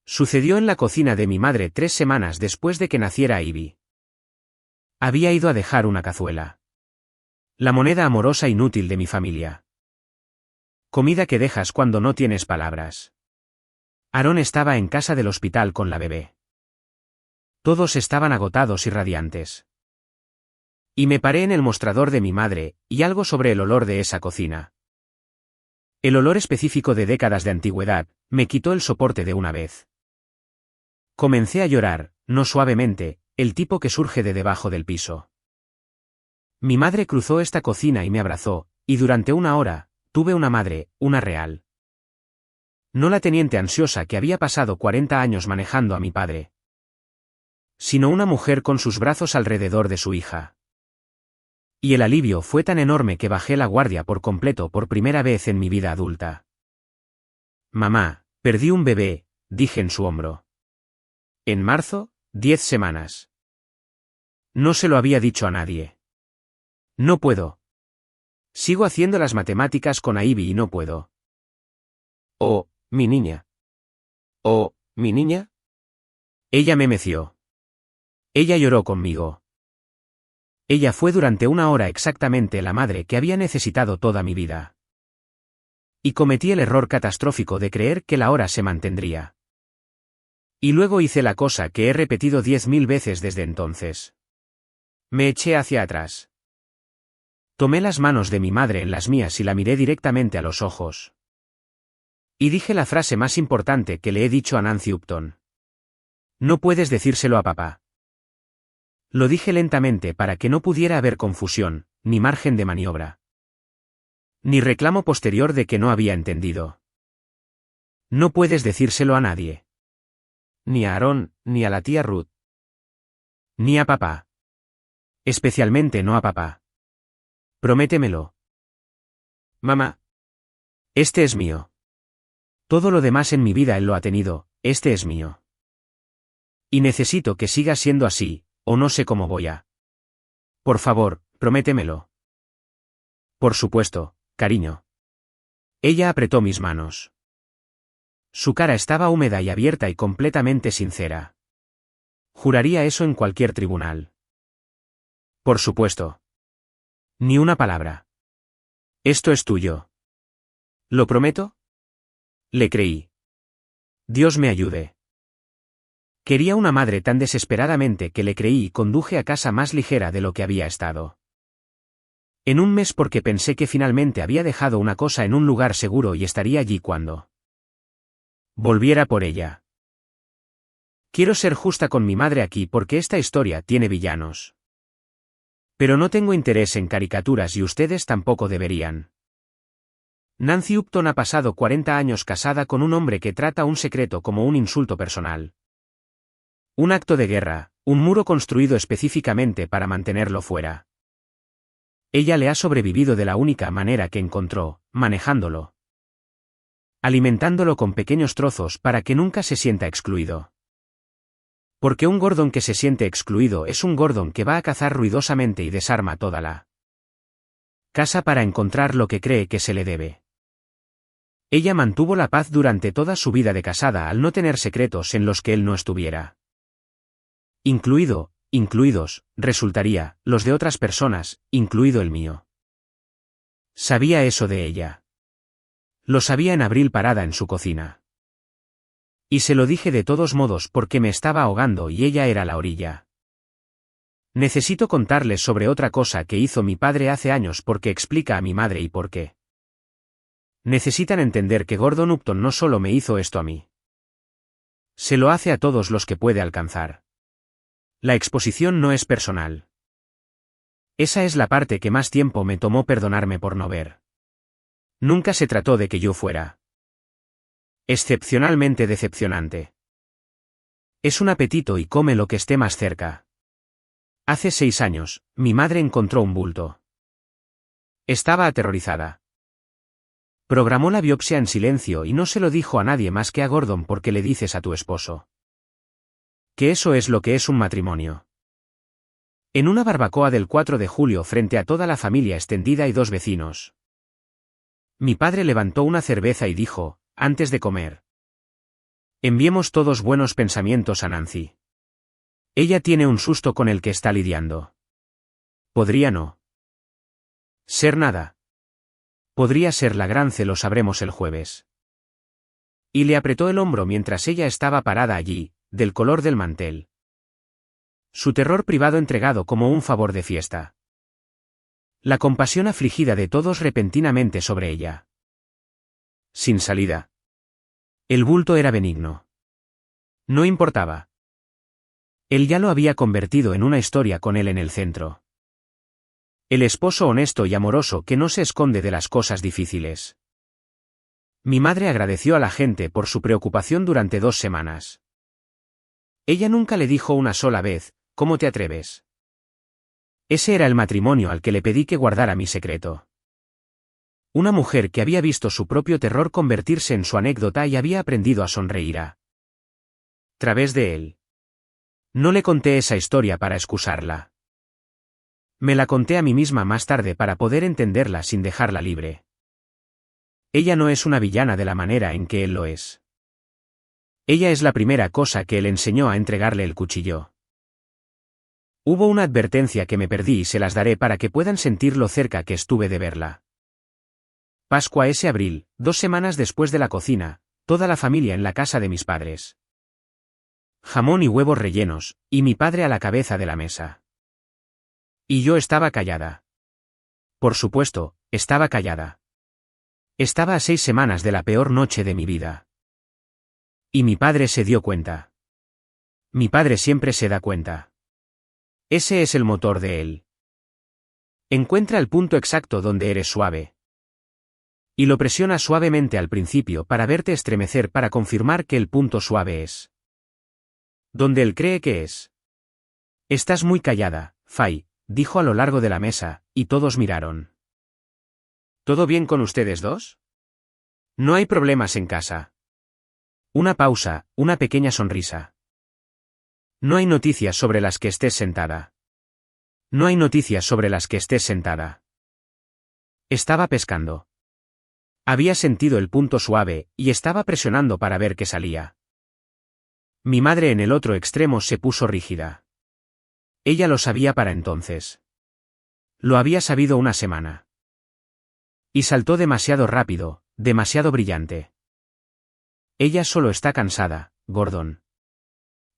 Sucedió en la cocina de mi madre 3 semanas después de que naciera Ivy. Había ido a dejar una cazuela. La moneda amorosa inútil de mi familia. Comida que dejas cuando no tienes palabras. Aaron estaba en casa del hospital con la bebé. Todos estaban agotados y radiantes. Y me paré en el mostrador de mi madre, y algo sobre el olor de esa cocina. El olor específico de décadas de antigüedad, me quitó el soporte de una vez. Comencé a llorar, no suavemente, el tipo que surge de debajo del piso. Mi madre cruzó esta cocina y me abrazó, y durante 1 hora, tuve una madre, una real. No la teniente ansiosa que había pasado 40 años manejando a mi padre, sino una mujer con sus brazos alrededor de su hija. Y el alivio fue tan enorme que bajé la guardia por completo por primera vez en mi vida adulta. Mamá, perdí un bebé, dije en su hombro. En marzo, 10 semanas. No se lo había dicho a nadie. No puedo. Sigo haciendo las matemáticas con Ivy y no puedo. Oh, mi niña. Oh, mi niña. Ella me meció. Ella lloró conmigo. Ella fue durante 1 hora exactamente la madre que había necesitado toda mi vida. Y cometí el error catastrófico de creer que la hora se mantendría. Y luego hice la cosa que he repetido 10.000 veces desde entonces. Me eché hacia atrás. Tomé las manos de mi madre en las mías y la miré directamente a los ojos. Y dije la frase más importante que le he dicho a Nancy Upton. No puedes decírselo a papá. Lo dije lentamente para que no pudiera haber confusión, ni margen de maniobra. Ni reclamo posterior de que no había entendido. No puedes decírselo a nadie. Ni a Aaron, ni a la tía Ruth. Ni a papá. Especialmente no a papá. Prométemelo. Mamá. Este es mío. Todo lo demás en mi vida él lo ha tenido, este es mío. Y necesito que siga siendo así, o no sé cómo voy a. Por favor, prométemelo. Por supuesto, cariño. Ella apretó mis manos. Su cara estaba húmeda y abierta y completamente sincera. Juraría eso en cualquier tribunal. Por supuesto. Ni una palabra. Esto es tuyo. ¿Lo prometo? Le creí. Dios me ayude. Quería una madre tan desesperadamente que le creí y conduje a casa más ligera de lo que había estado. En un mes porque pensé que finalmente había dejado una cosa en un lugar seguro y estaría allí cuando volviera por ella. Quiero ser justa con mi madre aquí porque esta historia tiene villanos. Pero no tengo interés en caricaturas y ustedes tampoco deberían. Nancy Upton ha pasado 40 años casada con un hombre que trata un secreto como un insulto personal. Un acto de guerra, un muro construido específicamente para mantenerlo fuera. Ella le ha sobrevivido de la única manera que encontró, manejándolo. Alimentándolo con pequeños trozos para que nunca se sienta excluido. Porque un Gordon que se siente excluido es un Gordon que va a cazar ruidosamente y desarma toda la casa para encontrar lo que cree que se le debe. Ella mantuvo la paz durante toda su vida de casada al no tener secretos en los que él no estuviera. Incluidos, resultaría, los de otras personas, incluido el mío. Sabía eso de ella. Lo sabía en abril parada en su cocina. Y se lo dije de todos modos porque me estaba ahogando y ella era la orilla. Necesito contarles sobre otra cosa que hizo mi padre hace años porque explica a mi madre y por qué. Necesitan entender que Gordon Upton no solo me hizo esto a mí. Se lo hace a todos los que puede alcanzar. La exposición no es personal. Esa es la parte que más tiempo me tomó perdonarme por no ver. Nunca se trató de que yo fuera excepcionalmente decepcionante. Es un apetito y come lo que esté más cerca. Hace 6 años, mi madre encontró un bulto. Estaba aterrorizada. Programó la biopsia en silencio y no se lo dijo a nadie más que a Gordon porque le dices a tu esposo. Que eso es lo que es un matrimonio. En una barbacoa del 4 de julio frente a toda la familia extendida y 2 vecinos. Mi padre levantó una cerveza y dijo, antes de comer: enviemos todos buenos pensamientos a Nancy. Ella tiene un susto con el que está lidiando. Podría no ser nada. Podría ser la gran C, lo sabremos el jueves. Y le apretó el hombro mientras ella estaba parada allí, del color del mantel. Su terror privado entregado como un favor de fiesta. La compasión afligida de todos repentinamente sobre ella. Sin salida. El bulto era benigno. No importaba. Él ya lo había convertido en una historia con él en el centro. El esposo honesto y amoroso que no se esconde de las cosas difíciles. Mi madre agradeció a la gente por su preocupación durante 2 semanas. Ella nunca le dijo una sola vez: ¿cómo te atreves? Ese era el matrimonio al que le pedí que guardara mi secreto. Una mujer que había visto su propio terror convertirse en su anécdota y había aprendido a sonreír a través de él. No le conté esa historia para excusarla. Me la conté a mí misma más tarde para poder entenderla sin dejarla libre. Ella no es una villana de la manera en que él lo es. Ella es la primera cosa que él enseñó a entregarle el cuchillo. Hubo una advertencia que me perdí y se las daré para que puedan sentir lo cerca que estuve de verla. Pascua ese abril, 2 semanas después de la cocina, toda la familia en la casa de mis padres. Jamón y huevos rellenos, y mi padre a la cabeza de la mesa. Y yo estaba callada. Por supuesto, estaba callada. Estaba a 6 semanas de la peor noche de mi vida. Y mi padre se dio cuenta. Mi padre siempre se da cuenta. Ese es el motor de él. Encuentra el punto exacto donde eres suave. Y lo presiona suavemente al principio para verte estremecer, para confirmar que el punto suave es donde él cree que es. Estás muy callada, Fay, dijo a lo largo de la mesa, y todos miraron. ¿Todo bien con ustedes dos? No hay problemas en casa. Una pausa, una pequeña sonrisa. No hay noticias sobre las que estés sentada. No hay noticias sobre las que estés sentada. Estaba pescando. Había sentido el punto suave, y estaba presionando para ver qué salía. Mi madre en el otro extremo se puso rígida. Ella lo sabía para entonces. Lo había sabido una semana. Y saltó demasiado rápido, demasiado brillante. Ella solo está cansada, Gordon.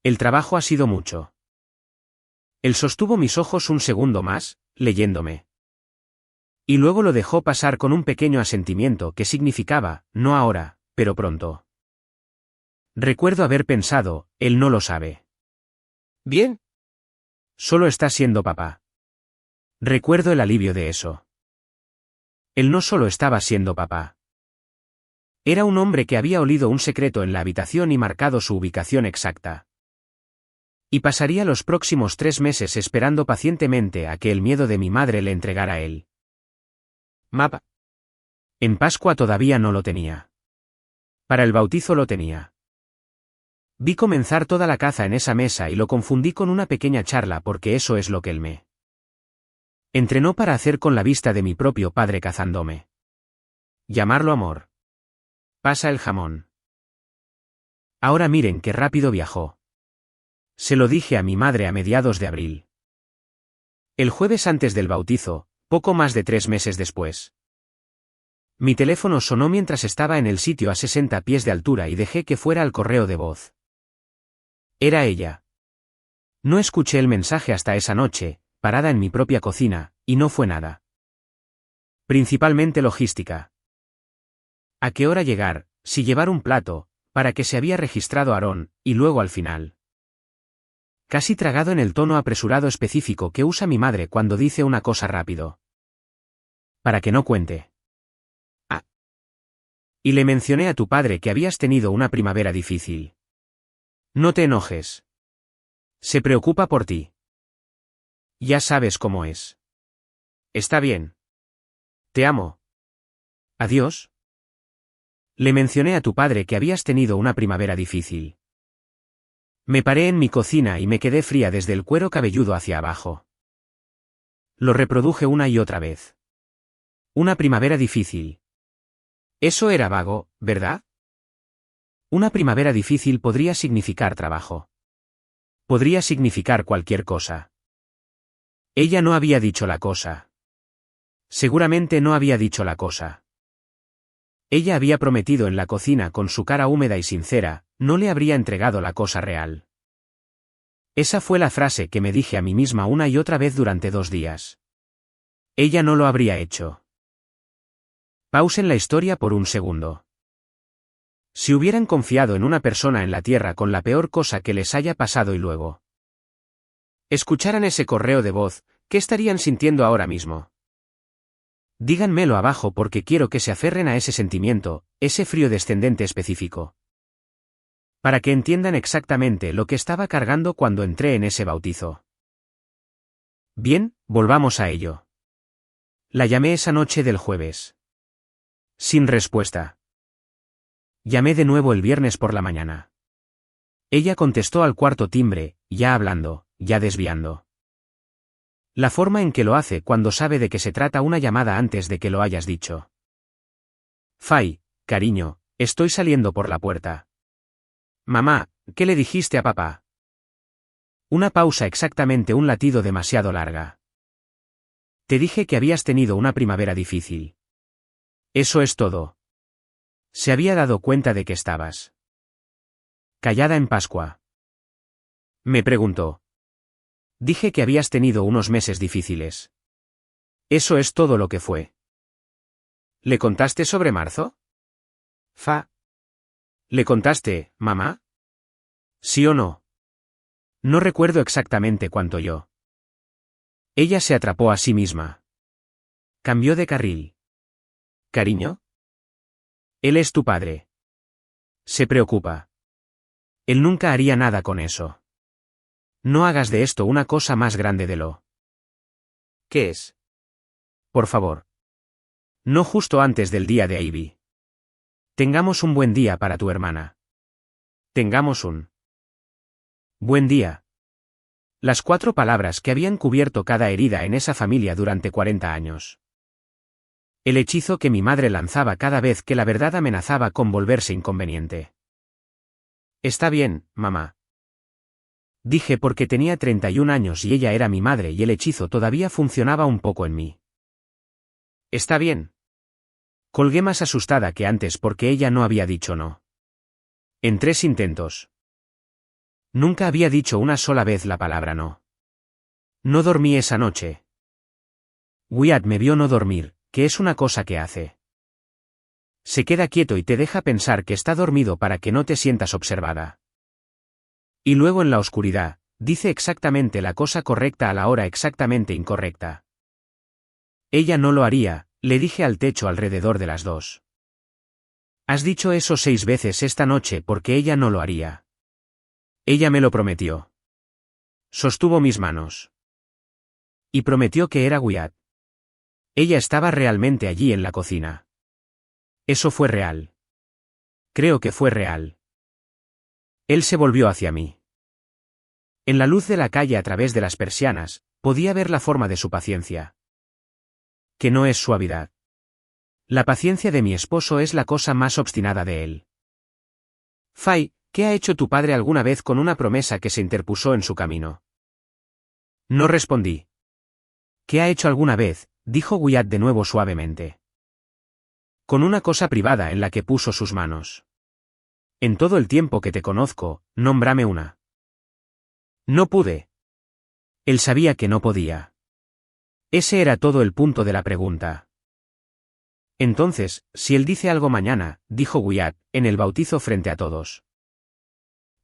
El trabajo ha sido mucho. Él sostuvo mis ojos un segundo más, leyéndome. Y luego lo dejó pasar con un pequeño asentimiento que significaba, no ahora, pero pronto. Recuerdo haber pensado, él no lo sabe. Bien. Solo está siendo papá. Recuerdo el alivio de eso. Él no solo estaba siendo papá. Era un hombre que había olido un secreto en la habitación y marcado su ubicación exacta. Y pasaría los próximos 3 meses esperando pacientemente a que el miedo de mi madre le entregara a él. Mapa. En Pascua todavía no lo tenía. Para el bautizo lo tenía. Vi comenzar toda la caza en esa mesa y lo confundí con una pequeña charla porque eso es lo que él me entrenó para hacer con la vista de mi propio padre cazándome. Llamarlo amor. Pasa el jamón. Ahora miren qué rápido viajó. Se lo dije a mi madre a mediados de abril. El jueves antes del bautizo, poco más de 3 meses después. Mi teléfono sonó mientras estaba en el sitio a 60 pies de altura y dejé que fuera al correo de voz. Era ella. No escuché el mensaje hasta esa noche, parada en mi propia cocina, y no fue nada. Principalmente logística. ¿A qué hora llegar? Si llevar un plato, para que se había registrado Aarón, y luego al final. Casi tragado en el tono apresurado específico que usa mi madre cuando dice una cosa rápido. Para que no cuente. Ah. Y le mencioné a tu padre que habías tenido una primavera difícil. No te enojes. Se preocupa por ti. Ya sabes cómo es. Está bien. Te amo. Adiós. Le mencioné a tu padre que habías tenido una primavera difícil. Me paré en mi cocina y me quedé fría desde el cuero cabelludo hacia abajo. Lo reproduje una y otra vez. Una primavera difícil. Eso era vago, ¿verdad? Una primavera difícil podría significar trabajo. Podría significar cualquier cosa. Ella no había dicho la cosa. Seguramente no había dicho la cosa. Ella había prometido en la cocina con su cara húmeda y sincera, no le habría entregado la cosa real. Esa fue la frase que me dije a mí misma una y otra vez durante 2 días. Ella no lo habría hecho. Pausen la historia por un segundo. Si hubieran confiado en una persona en la tierra con la peor cosa que les haya pasado y luego escucharan ese correo de voz, ¿qué estarían sintiendo ahora mismo? Díganmelo abajo porque quiero que se aferren a ese sentimiento, ese frío descendente específico. Para que entiendan exactamente lo que estaba cargando cuando entré en ese bautizo. Bien, volvamos a ello. La llamé esa noche del jueves. Sin respuesta. Llamé de nuevo el viernes por la mañana. Ella contestó al cuarto timbre, ya hablando, ya desviando. La forma en que lo hace cuando sabe de qué se trata una llamada antes de que lo hayas dicho. Fay, cariño, estoy saliendo por la puerta. Mamá, ¿qué le dijiste a papá? Una pausa, exactamente un latido demasiado larga. Te dije que habías tenido una primavera difícil. Eso es todo. Se había dado cuenta de que estabas callada en Pascua. Me preguntó. Dije que habías tenido unos meses difíciles. Eso es todo lo que fue. ¿Le contaste sobre marzo? ¿Le contaste, mamá? ¿Sí o no? No recuerdo exactamente cuánto yo. Ella se atrapó a sí misma. Cambió de carril. ¿Cariño? Él es tu padre. Se preocupa. Él nunca haría nada con eso. No hagas de esto una cosa más grande de lo ¿qué es? Por favor. No justo antes del día de Ivy. Tengamos un buen día para tu hermana. Tengamos un buen día. Las 4 palabras que habían cubierto cada herida en esa familia durante 40 años. El hechizo que mi madre lanzaba cada vez que la verdad amenazaba con volverse inconveniente. Está bien, mamá. Dije porque tenía 31 años y ella era mi madre y el hechizo todavía funcionaba un poco en mí. Está bien. Colgué más asustada que antes porque ella no había dicho no. En 3 intentos. Nunca había dicho una sola vez la palabra no. No dormí esa noche. Wyatt me vio no dormir, que es una cosa que hace. Se queda quieto y te deja pensar que está dormido para que no te sientas observada. Y luego en la oscuridad, dice exactamente la cosa correcta a la hora exactamente incorrecta. Ella no lo haría, le dije al techo alrededor de las 2. Has dicho eso 6 veces esta noche porque ella no lo haría. Ella me lo prometió. Sostuvo mis manos. Y prometió que era Wyatt. Ella estaba realmente allí en la cocina. Eso fue real. Creo que fue real. Él se volvió hacia mí. En la luz de la calle a través de las persianas, podía ver la forma de su paciencia. Que no es suavidad. La paciencia de mi esposo es la cosa más obstinada de él. Fay, ¿qué ha hecho tu padre alguna vez con una promesa que se interpuso en su camino? No respondí. ¿Qué ha hecho alguna vez? Dijo Wyatt de nuevo suavemente. Con una cosa privada en la que puso sus manos. En todo el tiempo que te conozco, nómbrame una. No pude. Él sabía que no podía. Ese era todo el punto de la pregunta. Entonces, si él dice algo mañana, dijo Wyatt, en el bautizo frente a todos.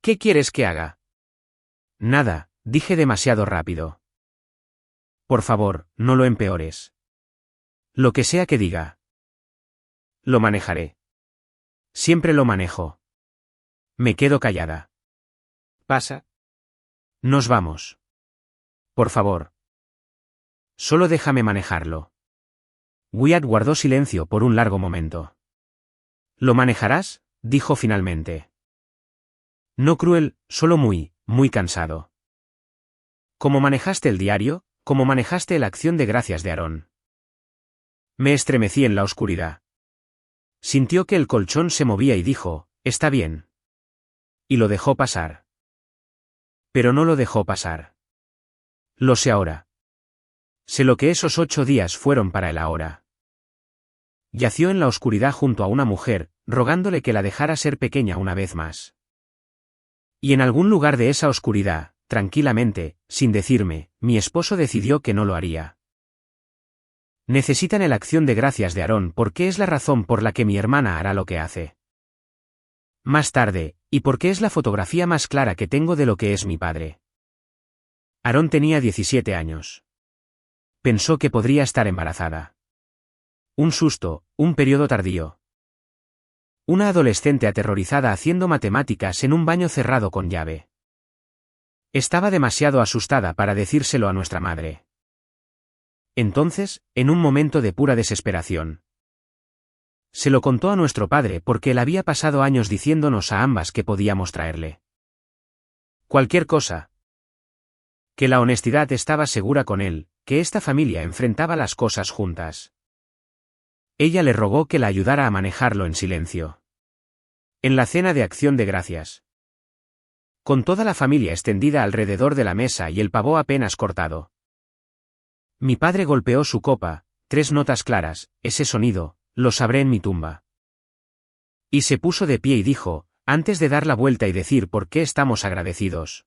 ¿Qué quieres que haga? Nada, dije demasiado rápido. Por favor, no lo empeores. Lo que sea que diga. Lo manejaré. Siempre lo manejo. Me quedo callada. ¿Pasa? Nos vamos. Por favor. Solo déjame manejarlo. Wyatt guardó silencio por un largo momento. ¿Lo manejarás? Dijo finalmente. No cruel, solo muy, muy cansado. ¿Cómo manejaste el diario? ¿Cómo manejaste la acción de gracias de Aarón? Me estremecí en la oscuridad. Sintió que el colchón se movía y dijo, está bien. Y lo dejó pasar. Pero no lo dejó pasar. Lo sé ahora. Sé lo que esos 8 días fueron para él ahora. Yació en la oscuridad junto a una mujer, rogándole que la dejara ser pequeña una vez más. Y en algún lugar de esa oscuridad, tranquilamente, sin decirme, mi esposo decidió que no lo haría. Necesitan el acción de gracias de Aarón porque es la razón por la que mi hermana hará lo que hace. Más tarde, y porque es la fotografía más clara que tengo de lo que es mi padre. Aarón tenía 17 años. Pensó que podría estar embarazada. Un susto, un periodo tardío. Una adolescente aterrorizada haciendo matemáticas en un baño cerrado con llave. Estaba demasiado asustada para decírselo a nuestra madre. Entonces, en un momento de pura desesperación, se lo contó a nuestro padre porque él había pasado años diciéndonos a ambas que podíamos traerle cualquier cosa. Que la honestidad estaba segura con él, que esta familia enfrentaba las cosas juntas. Ella le rogó que la ayudara a manejarlo en silencio. En la cena de acción de gracias. Con toda la familia extendida alrededor de la mesa y el pavo apenas cortado. Mi padre golpeó su copa, 3 notas claras, ese sonido, lo sabré en mi tumba. Y se puso de pie y dijo, antes de dar la vuelta y decir por qué estamos agradecidos.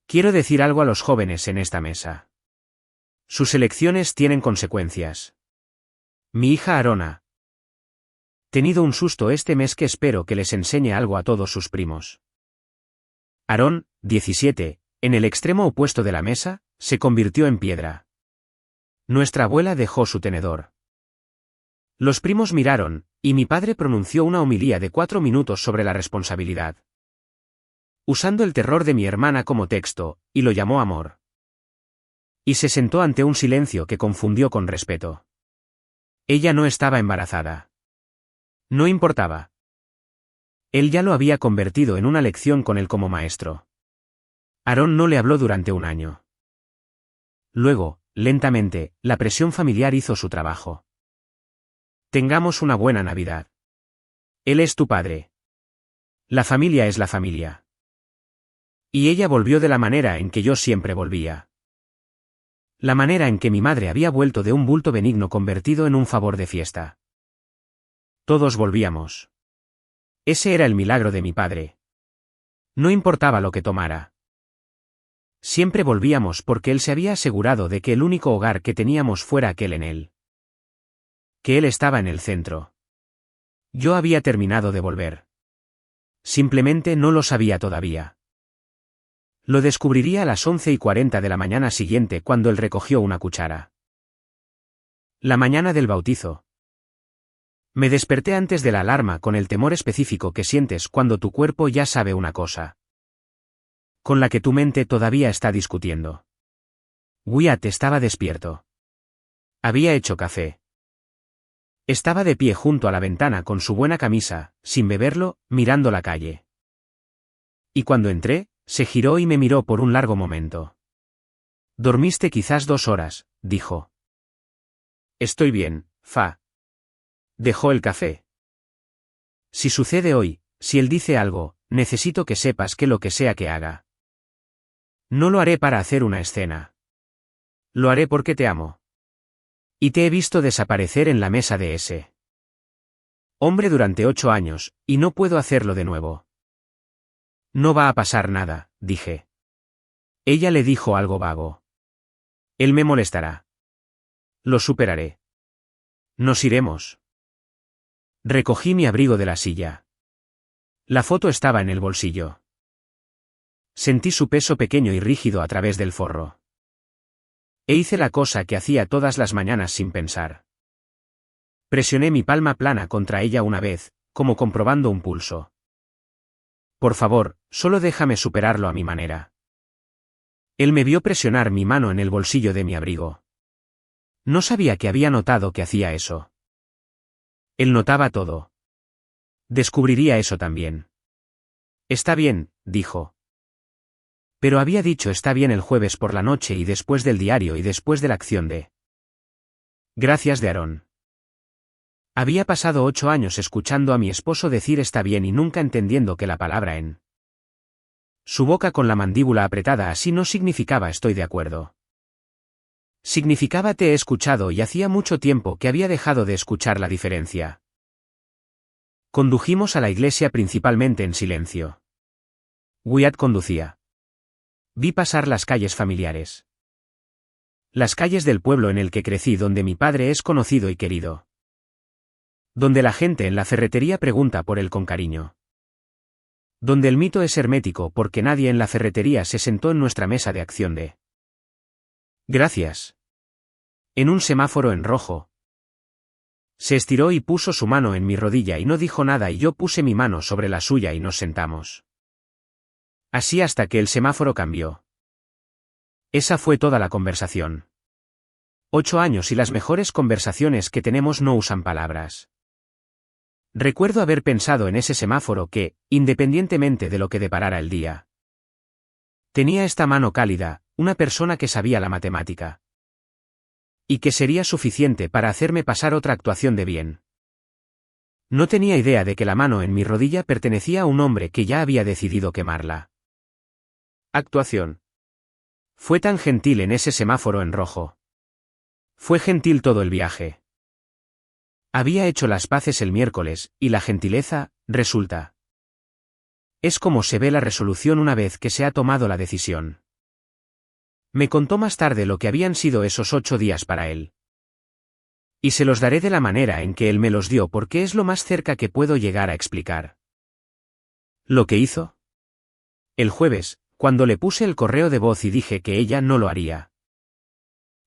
Quiero decir algo a los jóvenes en esta mesa. Sus elecciones tienen consecuencias. Mi hija Aarona. Tenido un susto este mes que espero que les enseñe algo a todos sus primos. Aarón, 17, en el extremo opuesto de la mesa, se convirtió en piedra. Nuestra abuela dejó su tenedor. Los primos miraron, y mi padre pronunció una homilía de 4 minutos sobre la responsabilidad. Usando el terror de mi hermana como texto, y lo llamó amor. Y se sentó ante un silencio que confundió con respeto. Ella no estaba embarazada. No importaba. Él ya lo había convertido en una lección con él como maestro. Aarón no le habló durante un año. Luego, lentamente, la presión familiar hizo su trabajo. Tengamos una buena Navidad. Él es tu padre. La familia es la familia. Y ella volvió de la manera en que yo siempre volvía. La manera en que mi madre había vuelto de un bulto benigno convertido en un favor de fiesta. Todos volvíamos. Ese era el milagro de mi padre. No importaba lo que tomara. Siempre volvíamos porque él se había asegurado de que el único hogar que teníamos fuera aquel en él. Que él estaba en el centro. Yo había terminado de volver. Simplemente no lo sabía todavía. Lo descubriría a las 11:40 de la mañana siguiente cuando él recogió una cuchara. La mañana del bautizo. Me desperté antes de la alarma con el temor específico que sientes cuando tu cuerpo ya sabe una cosa. Con la que tu mente todavía está discutiendo. Wyatt estaba despierto. Había hecho café. Estaba de pie junto a la ventana con su buena camisa, sin beberlo, mirando la calle. Y cuando entré, se giró y me miró por un largo momento. Dormiste quizás 2 horas, dijo. Estoy bien, Fa. Dejó el café. Si sucede hoy, si él dice algo, necesito que sepas que lo que sea que haga. No lo haré para hacer una escena. Lo haré porque te amo. Y te he visto desaparecer en la mesa de ese hombre durante 8 años, y no puedo hacerlo de nuevo. No va a pasar nada, dije. Ella le dijo algo vago. Él me molestará. Lo superaré. Nos iremos. Recogí mi abrigo de la silla. La foto estaba en el bolsillo. Sentí su peso pequeño y rígido a través del forro. E hice la cosa que hacía todas las mañanas sin pensar. Presioné mi palma plana contra ella una vez, como comprobando un pulso. Por favor, solo déjame superarlo a mi manera. Él me vio presionar mi mano en el bolsillo de mi abrigo. No sabía que había notado que hacía eso. Él notaba todo. Descubriría eso también. Está bien, dijo. Pero había dicho está bien el jueves por la noche y después del diario y después de la acción de gracias de Aarón. Había pasado 8 años escuchando a mi esposo decir está bien y nunca entendiendo que la palabra en su boca con la mandíbula apretada así no significaba estoy de acuerdo. Significaba te he escuchado y hacía mucho tiempo que había dejado de escuchar la diferencia. Condujimos a la iglesia principalmente en silencio. Wyatt conducía. Vi pasar las calles familiares. Las calles del pueblo en el que crecí donde mi padre es conocido y querido. Donde la gente en la ferretería pregunta por él con cariño. Donde el mito es hermético porque nadie en la ferretería se sentó en nuestra mesa de acción de gracias. En un semáforo en rojo. Se estiró y puso su mano en mi rodilla y no dijo nada y yo puse mi mano sobre la suya y nos sentamos. Así hasta que el semáforo cambió. Esa fue toda la conversación. 8 años y las mejores conversaciones que tenemos no usan palabras. Recuerdo haber pensado en ese semáforo que, independientemente de lo que deparara el día, tenía esta mano cálida, una persona que sabía la matemática. Y que sería suficiente para hacerme pasar otra actuación de bien. No tenía idea de que la mano en mi rodilla pertenecía a un hombre que ya había decidido quemarla. Actuación. Fue tan gentil en ese semáforo en rojo. Fue gentil todo el viaje. Había hecho las paces el miércoles, y la gentileza, resulta. Es como se ve la resolución una vez que se ha tomado la decisión. Me contó más tarde lo que habían sido esos 8 días para él. Y se los daré de la manera en que él me los dio porque es lo más cerca que puedo llegar a explicar. ¿Lo que hizo? El jueves, cuando le puse el correo de voz y dije que ella no lo haría.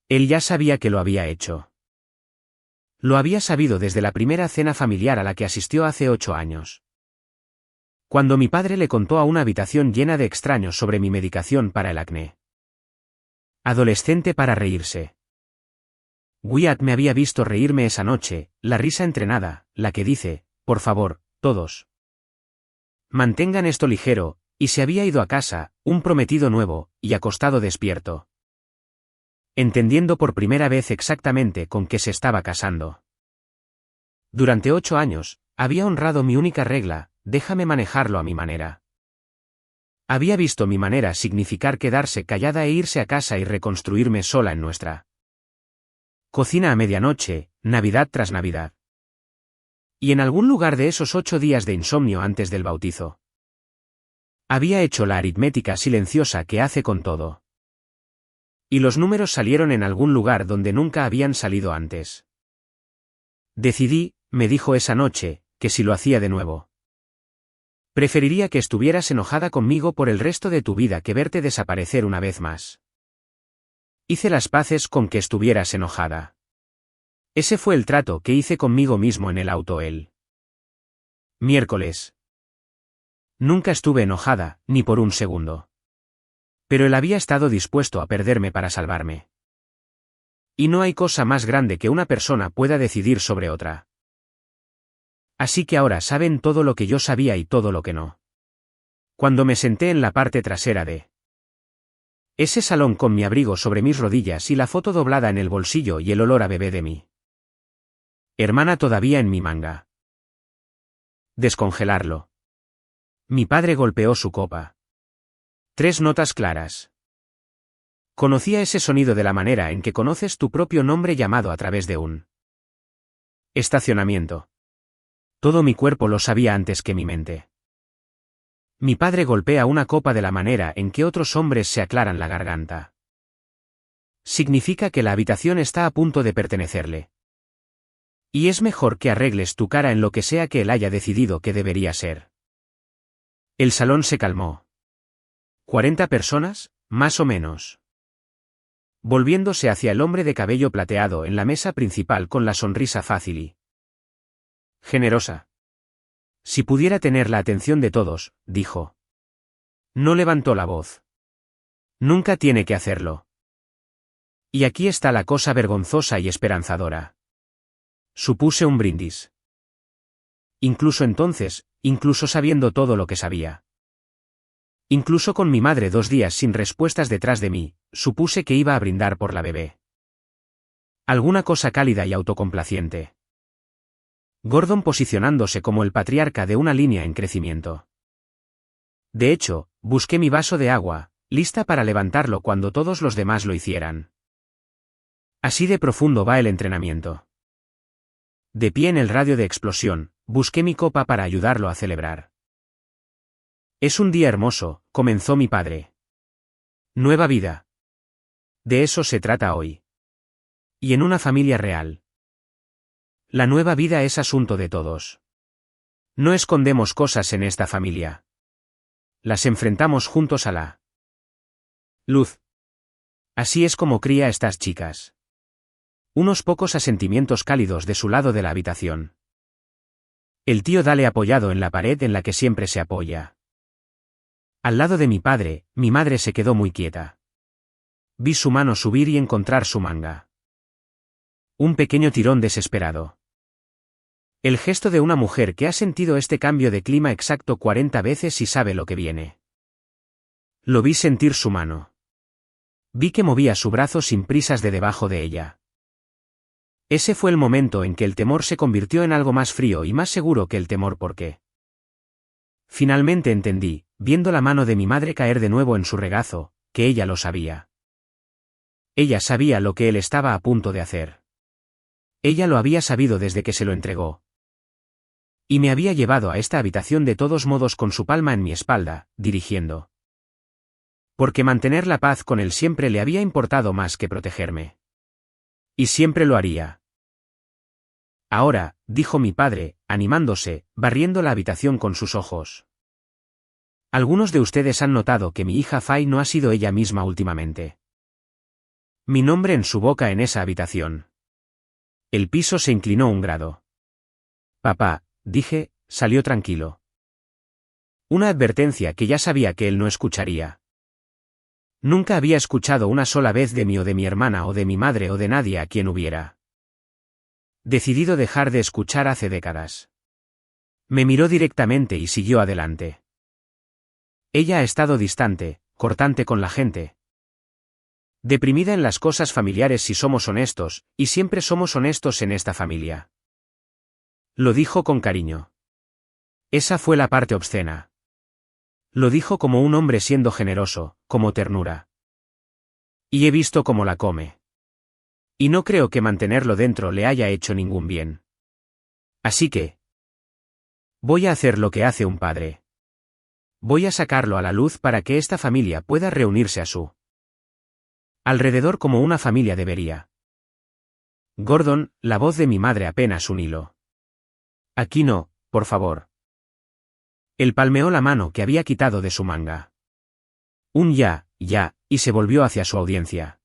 Él ya sabía que lo había hecho. Lo había sabido desde la primera cena familiar a la que asistió hace 8 años. Cuando mi padre le contó a una habitación llena de extraños sobre mi medicación para el acné. Adolescente para reírse. Wyatt me había visto reírme esa noche, la risa entrenada, la que dice, por favor, todos. Mantengan esto ligero, y se había ido a casa, un prometido nuevo, y acostado despierto. Entendiendo por primera vez exactamente con qué se estaba casando. Durante 8 años, había honrado mi única regla, déjame manejarlo a mi manera. Había visto mi manera significar quedarse callada e irse a casa y reconstruirme sola en nuestra cocina a medianoche, Navidad tras Navidad. Y en algún lugar de esos 8 días de insomnio antes del bautizo. Había hecho la aritmética silenciosa que hace con todo. Y los números salieron en algún lugar donde nunca habían salido antes. Decidí, me dijo esa noche, que si lo hacía de nuevo. Preferiría que estuvieras enojada conmigo por el resto de tu vida que verte desaparecer una vez más. Hice las paces con que estuvieras enojada. Ese fue el trato que hice conmigo mismo en el auto el miércoles. Nunca estuve enojada, ni por un segundo. Pero él había estado dispuesto a perderme para salvarme. Y no hay cosa más grande que una persona pueda decidir sobre otra. Así que ahora saben todo lo que yo sabía y todo lo que no. Cuando me senté en la parte trasera de ese salón con mi abrigo sobre mis rodillas y la foto doblada en el bolsillo y el olor a bebé de mi hermana todavía en mi manga. Descongelarlo. Mi padre golpeó su copa. 3 notas claras. Conocía ese sonido de la manera en que conoces tu propio nombre llamado a través de un estacionamiento. Todo mi cuerpo lo sabía antes que mi mente. Mi padre golpea una copa de la manera en que otros hombres se aclaran la garganta. Significa que la habitación está a punto de pertenecerle. Y es mejor que arregles tu cara en lo que sea que él haya decidido que debería ser. El salón se calmó. 40 personas, más o menos. Volviéndose hacia el hombre de cabello plateado en la mesa principal con la sonrisa fácil y generosa. Si pudiera tener la atención de todos, dijo. No levantó la voz. Nunca tiene que hacerlo. Y aquí está la cosa vergonzosa y esperanzadora. Supuse un brindis. Incluso entonces, incluso sabiendo todo lo que sabía. Incluso con mi madre 2 días sin respuestas detrás de mí, supuse que iba a brindar por la bebé. Alguna cosa cálida y autocomplaciente. Gordon posicionándose como el patriarca de una línea en crecimiento. De hecho, busqué mi vaso de agua, lista para levantarlo cuando todos los demás lo hicieran. Así de profundo va el entrenamiento. De pie en el radio de explosión, busqué mi copa para ayudarlo a celebrar. Es un día hermoso, comenzó mi padre. Nueva vida. De eso se trata hoy. Y en una familia real. La nueva vida es asunto de todos. No escondemos cosas en esta familia. Las enfrentamos juntos a la luz. Así es como cría a estas chicas. Unos pocos asentimientos cálidos de su lado de la habitación. El tío Dale apoyado en la pared en la que siempre se apoya. Al lado de mi padre, mi madre se quedó muy quieta. Vi su mano subir y encontrar su manga. Un pequeño tirón desesperado. El gesto de una mujer que ha sentido este cambio de clima exacto 40 veces y sabe lo que viene. Lo vi sentir su mano. Vi que movía su brazo sin prisas de debajo de ella. Ese fue el momento en que el temor se convirtió en algo más frío y más seguro que el temor porque. Finalmente entendí, viendo la mano de mi madre caer de nuevo en su regazo, que ella lo sabía. Ella sabía lo que él estaba a punto de hacer. Ella lo había sabido desde que se lo entregó. Y me había llevado a esta habitación de todos modos con su palma en mi espalda, dirigiendo. Porque mantener la paz con él siempre le había importado más que protegerme. Y siempre lo haría. Ahora, dijo mi padre, animándose, barriendo la habitación con sus ojos. Algunos de ustedes han notado que mi hija Fay no ha sido ella misma últimamente. Mi nombre en su boca en esa habitación. El piso se inclinó un grado. Papá, dije, salió tranquilo. Una advertencia que ya sabía que él no escucharía. Nunca había escuchado una sola vez de mí o de mi hermana o de mi madre o de nadie a quien hubiera decidido dejar de escuchar hace décadas. Me miró directamente y siguió adelante. Ella ha estado distante, cortante con la gente. Deprimida en las cosas familiares si somos honestos, y siempre somos honestos en esta familia. Lo dijo con cariño. Esa fue la parte obscena. Lo dijo como un hombre siendo generoso, como ternura. Y he visto cómo la come. Y no creo que mantenerlo dentro le haya hecho ningún bien. Así que voy a hacer lo que hace un padre. Voy a sacarlo a la luz para que esta familia pueda reunirse a su alrededor como una familia debería. Gordon, la voz de mi madre apenas un hilo. Aquí no, por favor. Él palmeó la mano que había quitado de su manga. Un ya, y se volvió hacia su audiencia.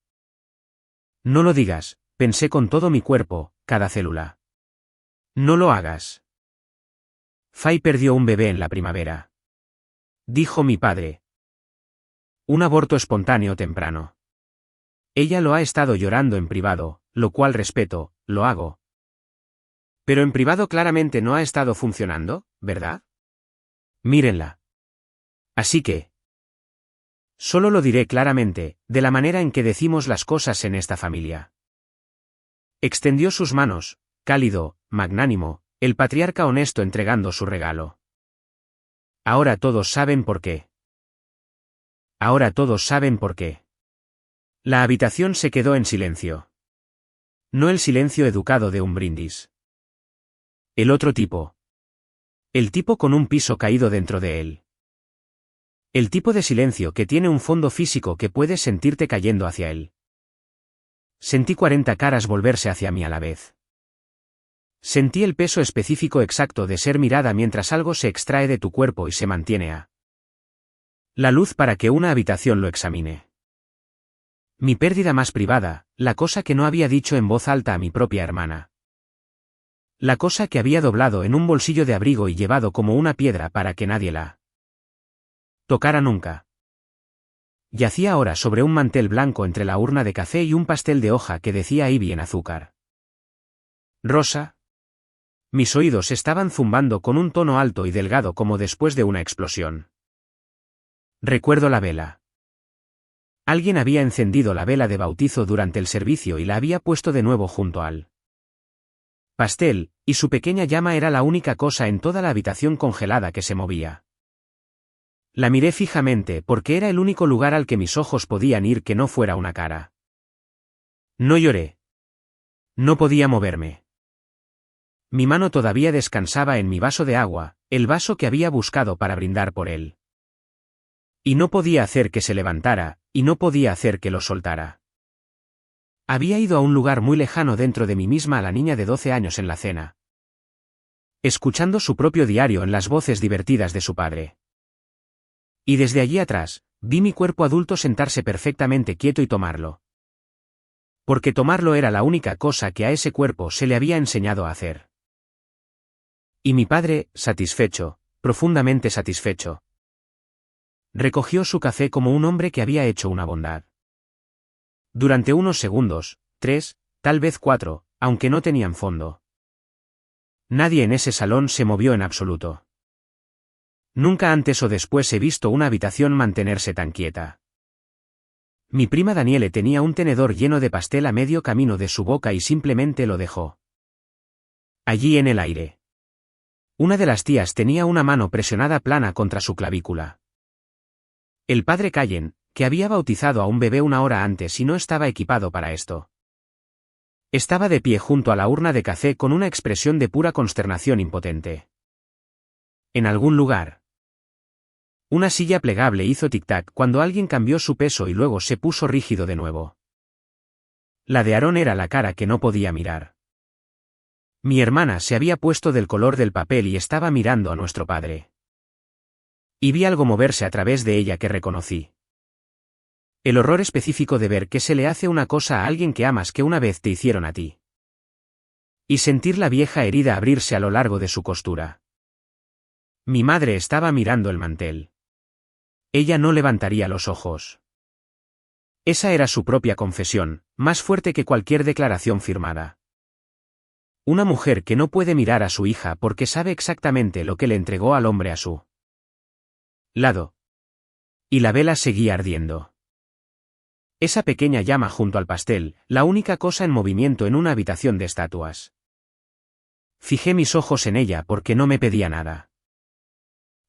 No lo digas, pensé con todo mi cuerpo, cada célula. No lo hagas. Fay perdió un bebé en la primavera. Dijo mi padre. Un aborto espontáneo temprano. Ella lo ha estado llorando en privado, lo cual respeto, lo hago. Pero en privado claramente no ha estado funcionando, ¿verdad? Mírenla. Así que. Solo lo diré claramente, de la manera en que decimos las cosas en esta familia. Extendió sus manos, cálido, magnánimo, el patriarca honesto entregando su regalo. Ahora todos saben por qué. Ahora todos saben por qué. La habitación se quedó en silencio. No el silencio educado de un brindis. El otro tipo. El tipo con un piso caído dentro de él. El tipo de silencio que tiene un fondo físico que puedes sentirte cayendo hacia él. Sentí 40 caras volverse hacia mí a la vez. Sentí el peso específico exacto de ser mirada mientras algo se extrae de tu cuerpo y se mantiene a la luz para que una habitación lo examine. Mi pérdida más privada, la cosa que no había dicho en voz alta a mi propia hermana. La cosa que había doblado en un bolsillo de abrigo y llevado como una piedra para que nadie la tocara nunca. Yacía ahora sobre un mantel blanco entre la urna de café y un pastel de hoja que decía Ivy en azúcar. Rosa. Mis oídos estaban zumbando con un tono alto y delgado como después de una explosión. Recuerdo la vela. Alguien había encendido la vela de bautizo durante el servicio y la había puesto de nuevo junto al pastel, y su pequeña llama era la única cosa en toda la habitación congelada que se movía. La miré fijamente porque era el único lugar al que mis ojos podían ir que no fuera una cara. No lloré. No podía moverme. Mi mano todavía descansaba en mi vaso de agua, el vaso que había buscado para brindar por él. Y no podía hacer que se levantara, y no podía hacer que lo soltara. Había ido a un lugar muy lejano dentro de mí misma a la niña de 12 años en la cena, escuchando su propio diario en las voces divertidas de su padre. Y desde allí atrás, vi mi cuerpo adulto sentarse perfectamente quieto y tomarlo. Porque tomarlo era la única cosa que a ese cuerpo se le había enseñado a hacer. Y mi padre, satisfecho, profundamente satisfecho, recogió su café como un hombre que había hecho una bondad. Durante unos segundos, 3, tal vez 4, aunque no tenían fondo. Nadie en ese salón se movió en absoluto. Nunca antes o después he visto una habitación mantenerse tan quieta. Mi prima Daniele tenía un tenedor lleno de pastel a medio camino de su boca y simplemente lo dejó allí en el aire. Una de las tías tenía una mano presionada plana contra su clavícula. El padre Callen, que había bautizado a un bebé una hora antes y no estaba equipado para esto, estaba de pie junto a la urna de café con una expresión de pura consternación impotente. En algún lugar, una silla plegable hizo tic-tac cuando alguien cambió su peso y luego se puso rígido de nuevo. La de Aarón era la cara que no podía mirar. Mi hermana se había puesto del color del papel y estaba mirando a nuestro padre. Y vi algo moverse a través de ella que reconocí. El horror específico de ver que se le hace una cosa a alguien que amas que una vez te hicieron a ti. Y sentir la vieja herida abrirse a lo largo de su costura. Mi madre estaba mirando el mantel. Ella no levantaría los ojos. Esa era su propia confesión, más fuerte que cualquier declaración firmada. Una mujer que no puede mirar a su hija porque sabe exactamente lo que le entregó al hombre a su lado. Y la vela seguía ardiendo. Esa pequeña llama junto al pastel, la única cosa en movimiento en una habitación de estatuas. Fijé mis ojos en ella porque no me pedía nada.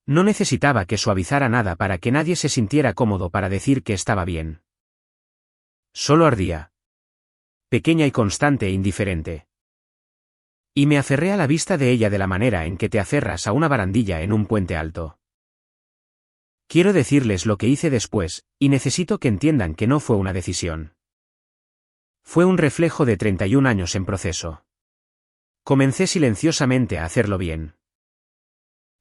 No necesitaba que suavizara nada para que nadie se sintiera cómodo para decir que estaba bien. Solo ardía. Pequeña y constante e indiferente. Y me aferré a la vista de ella de la manera en que te aferras a una barandilla en un puente alto. Quiero decirles lo que hice después, y necesito que entiendan que no fue una decisión. Fue un reflejo de 31 años en proceso. Comencé silenciosamente a hacerlo bien.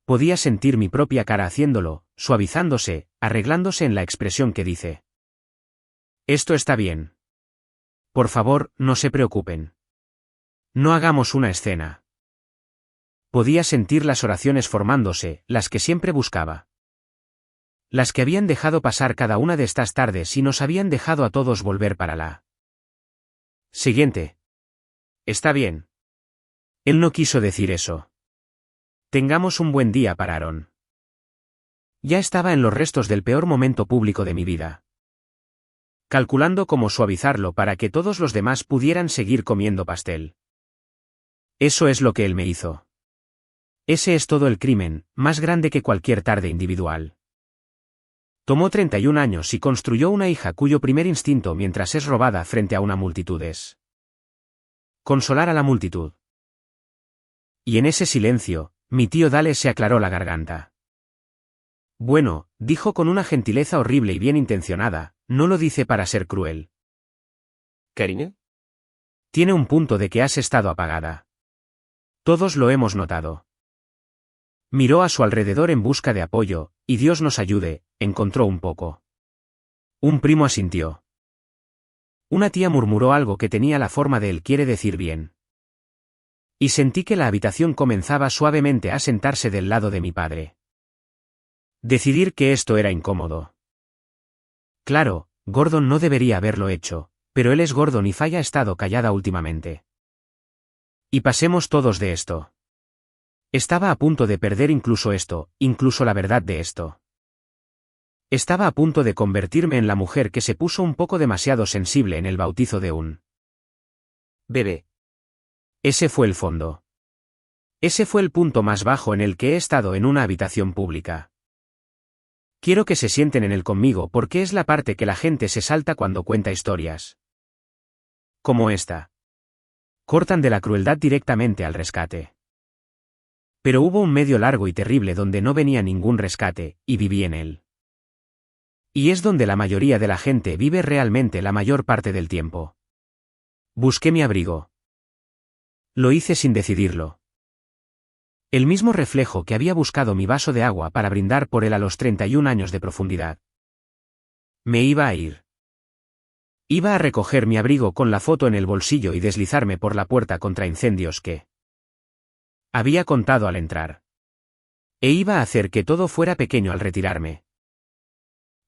Podía sentir mi propia cara haciéndolo, suavizándose, arreglándose en la expresión que dice: esto está bien. Por favor, no se preocupen. No hagamos una escena. Podía sentir las oraciones formándose, las que siempre buscaba. Las que habían dejado pasar cada una de estas tardes y nos habían dejado a todos volver para la siguiente. Está bien. Él no quiso decir eso. Tengamos un buen día para Aarón. Ya estaba en los restos del peor momento público de mi vida. Calculando cómo suavizarlo para que todos los demás pudieran seguir comiendo pastel. Eso es lo que él me hizo. Ese es todo el crimen, más grande que cualquier tarde individual. Tomó 31 años y construyó una hija cuyo primer instinto mientras es robada frente a una multitud es consolar a la multitud. Y en ese silencio, mi tío Dale se aclaró la garganta. Bueno, dijo con una gentileza horrible y bien intencionada, no lo dice para ser cruel. ¿Karine? Tiene un punto de que has estado apagada. Todos lo hemos notado. Miró a su alrededor en busca de apoyo, y Dios nos ayude, encontró un poco. Un primo asintió. Una tía murmuró algo que tenía la forma de él quiere decir bien. Y sentí que la habitación comenzaba suavemente a sentarse del lado de mi padre. Decidir que esto era incómodo. Claro, Gordon no debería haberlo hecho, pero él es Gordon y Faya ha estado callada últimamente. Y pasemos todos de esto. Estaba a punto de perder incluso esto, incluso la verdad de esto. Estaba a punto de convertirme en la mujer que se puso un poco demasiado sensible en el bautizo de un bebé. Ese fue el fondo. Ese fue el punto más bajo en el que he estado en una habitación pública. Quiero que se sienten en él conmigo porque es la parte que la gente se salta cuando cuenta historias como esta. Cortan de la crueldad directamente al rescate. Pero hubo un medio largo y terrible donde no venía ningún rescate, y viví en él. Y es donde la mayoría de la gente vive realmente la mayor parte del tiempo. Busqué mi abrigo. Lo hice sin decidirlo. El mismo reflejo que había buscado mi vaso de agua para brindar por él a los 31 años de profundidad. Me iba a ir. Iba a recoger mi abrigo con la foto en el bolsillo y deslizarme por la puerta contra incendios que había contado al entrar. E iba a hacer que todo fuera pequeño al retirarme.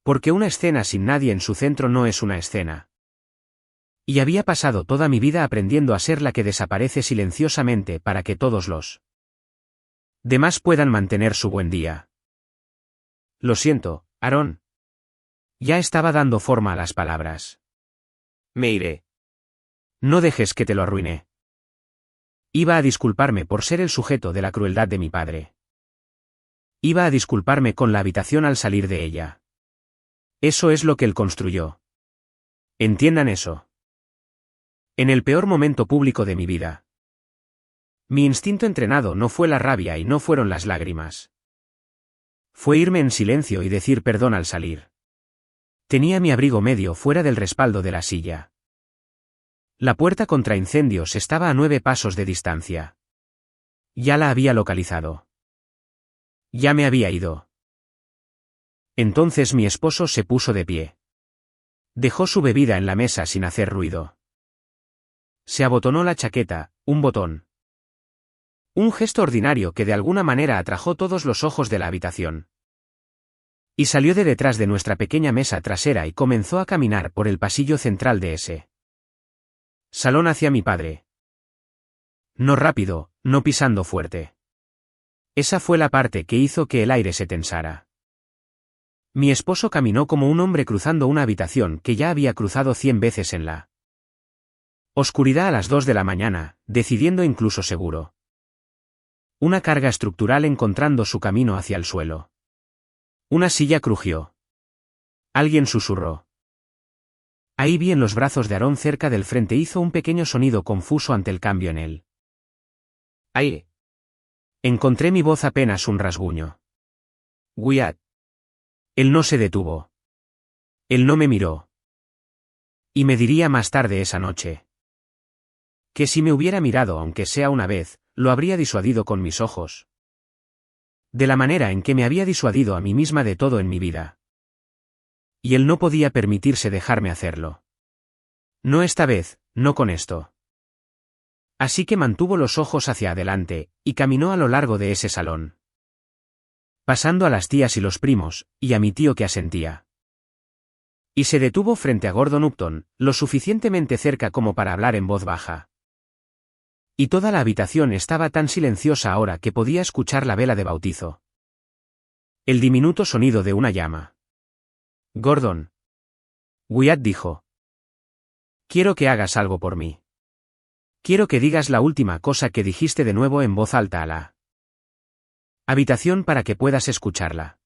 Porque una escena sin nadie en su centro no es una escena. Y había pasado toda mi vida aprendiendo a ser la que desaparece silenciosamente para que todos los demás puedan mantener su buen día. Lo siento, Aaron. Ya estaba dando forma a las palabras. Me iré. No dejes que te lo arruine. Iba a disculparme por ser el sujeto de la crueldad de mi padre. Iba a disculparme con la habitación al salir de ella. Eso es lo que él construyó. Entiendan eso. En el peor momento público de mi vida. Mi instinto entrenado no fue la rabia y no fueron las lágrimas. Fue irme en silencio y decir perdón al salir. Tenía mi abrigo medio fuera del respaldo de la silla. La puerta contra incendios estaba a 9 pasos de distancia. Ya la había localizado. Ya me había ido. Entonces mi esposo se puso de pie. Dejó su bebida en la mesa sin hacer ruido. Se abotonó la chaqueta, un botón. Un gesto ordinario que de alguna manera atrajo todos los ojos de la habitación. Y salió de detrás de nuestra pequeña mesa trasera y comenzó a caminar por el pasillo central de ese salón hacia mi padre. No rápido, no pisando fuerte. Esa fue la parte que hizo que el aire se tensara. Mi esposo caminó como un hombre cruzando una habitación que ya había cruzado 100 veces en la oscuridad a las 2 de la mañana, decidiendo incluso seguro. Una carga estructural encontrando su camino hacia el suelo. Una silla crujió. Alguien susurró. Ahí vi en los brazos de Aarón cerca del frente hizo un pequeño sonido confuso ante el cambio en él. Aire. Encontré mi voz apenas un rasguño. Wyatt. Él no se detuvo. Él no me miró. Y me diría más tarde esa noche. Que si me hubiera mirado aunque sea una vez, lo habría disuadido con mis ojos. De la manera en que me había disuadido a mí misma de todo en mi vida. Y él no podía permitirse dejarme hacerlo. No esta vez, no con esto. Así que mantuvo los ojos hacia adelante, y caminó a lo largo de ese salón. Pasando a las tías y los primos, y a mi tío que asentía. Y se detuvo frente a Gordon Upton, lo suficientemente cerca como para hablar en voz baja. Y toda la habitación estaba tan silenciosa ahora que podía escuchar la vela de bautizo. El diminuto sonido de una llama. Gordon. Wyatt dijo. Quiero que hagas algo por mí. Quiero que digas la última cosa que dijiste de nuevo en voz alta a la habitación para que puedas escucharla.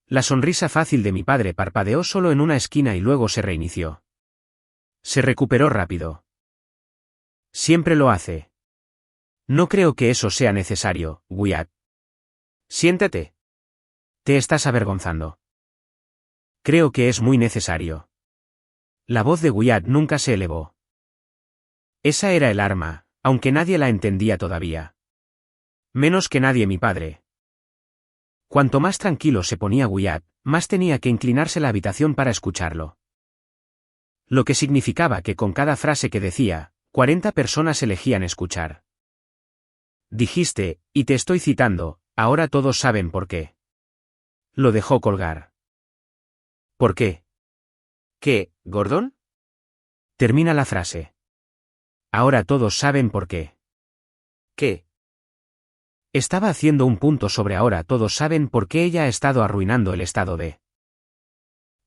La sonrisa fácil de mi padre parpadeó solo en una esquina y luego se reinició. Se recuperó rápido. Siempre lo hace. No creo que eso sea necesario, Wyatt. Siéntate. Te estás avergonzando. Creo que es muy necesario. La voz de Wyatt nunca se elevó. Esa era el arma, aunque nadie la entendía todavía. Menos que nadie mi padre. Cuanto más tranquilo se ponía Wyatt, más tenía que inclinarse la habitación para escucharlo. Lo que significaba que con cada frase que decía, 40 personas elegían escuchar. Dijiste, y te estoy citando, ahora todos saben por qué. Lo dejó colgar. ¿Por qué? ¿Qué, Gordon? Termina la frase. Ahora todos saben por qué. ¿Qué? Estaba haciendo un punto sobre ahora todos saben por qué ella ha estado arruinando el estado de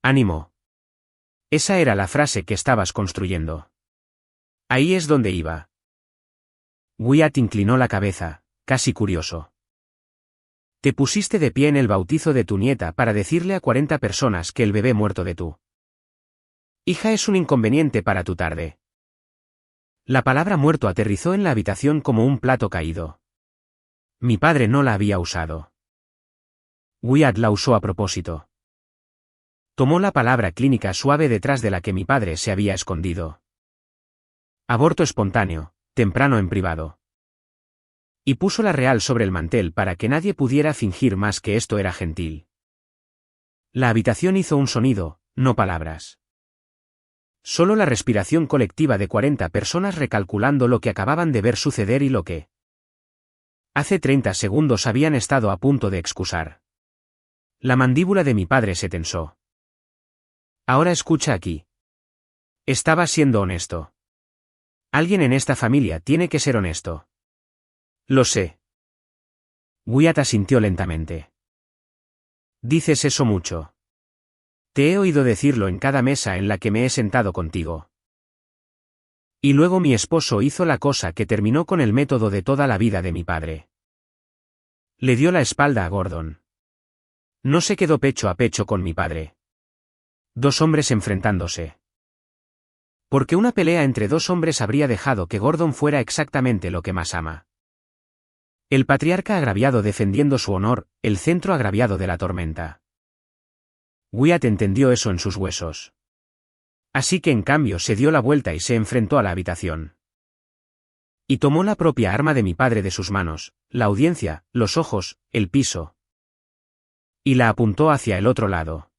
Ánimo. Esa era la frase que estabas construyendo. Ahí es donde iba. Wyatt inclinó la cabeza, casi curioso. Te pusiste de pie en el bautizo de tu nieta para decirle a 40 personas que el bebé muerto de tu hija es un inconveniente para tu tarde. La palabra muerto aterrizó en la habitación como un plato caído. Mi padre no la había usado. Wyatt la usó a propósito. Tomó la palabra clínica suave detrás de la que mi padre se había escondido. Aborto espontáneo, temprano en privado. Y puso la real sobre el mantel para que nadie pudiera fingir más que esto era gentil. La habitación hizo un sonido, no palabras. Solo la respiración colectiva de 40 personas recalculando lo que acababan de ver suceder y lo que hace 30 segundos habían estado a punto de excusar. La mandíbula de mi padre se tensó. Ahora escucha aquí. Estaba siendo honesto. Alguien en esta familia tiene que ser honesto. Lo sé. Wyatt asintió lentamente. Dices eso mucho. Te he oído decirlo en cada mesa en la que me he sentado contigo. Y luego mi esposo hizo la cosa que terminó con el método de toda la vida de mi padre. Le dio la espalda a Gordon. No se quedó pecho a pecho con mi padre. Dos hombres enfrentándose. Porque una pelea entre dos hombres habría dejado que Gordon fuera exactamente lo que más ama. El patriarca agraviado defendiendo su honor, el centro agraviado de la tormenta. Wyatt entendió eso en sus huesos. Así que en cambio se dio la vuelta y se enfrentó a la habitación. Y tomó la propia arma de mi padre de sus manos, la audiencia, los ojos, el piso. Y la apuntó hacia el otro lado.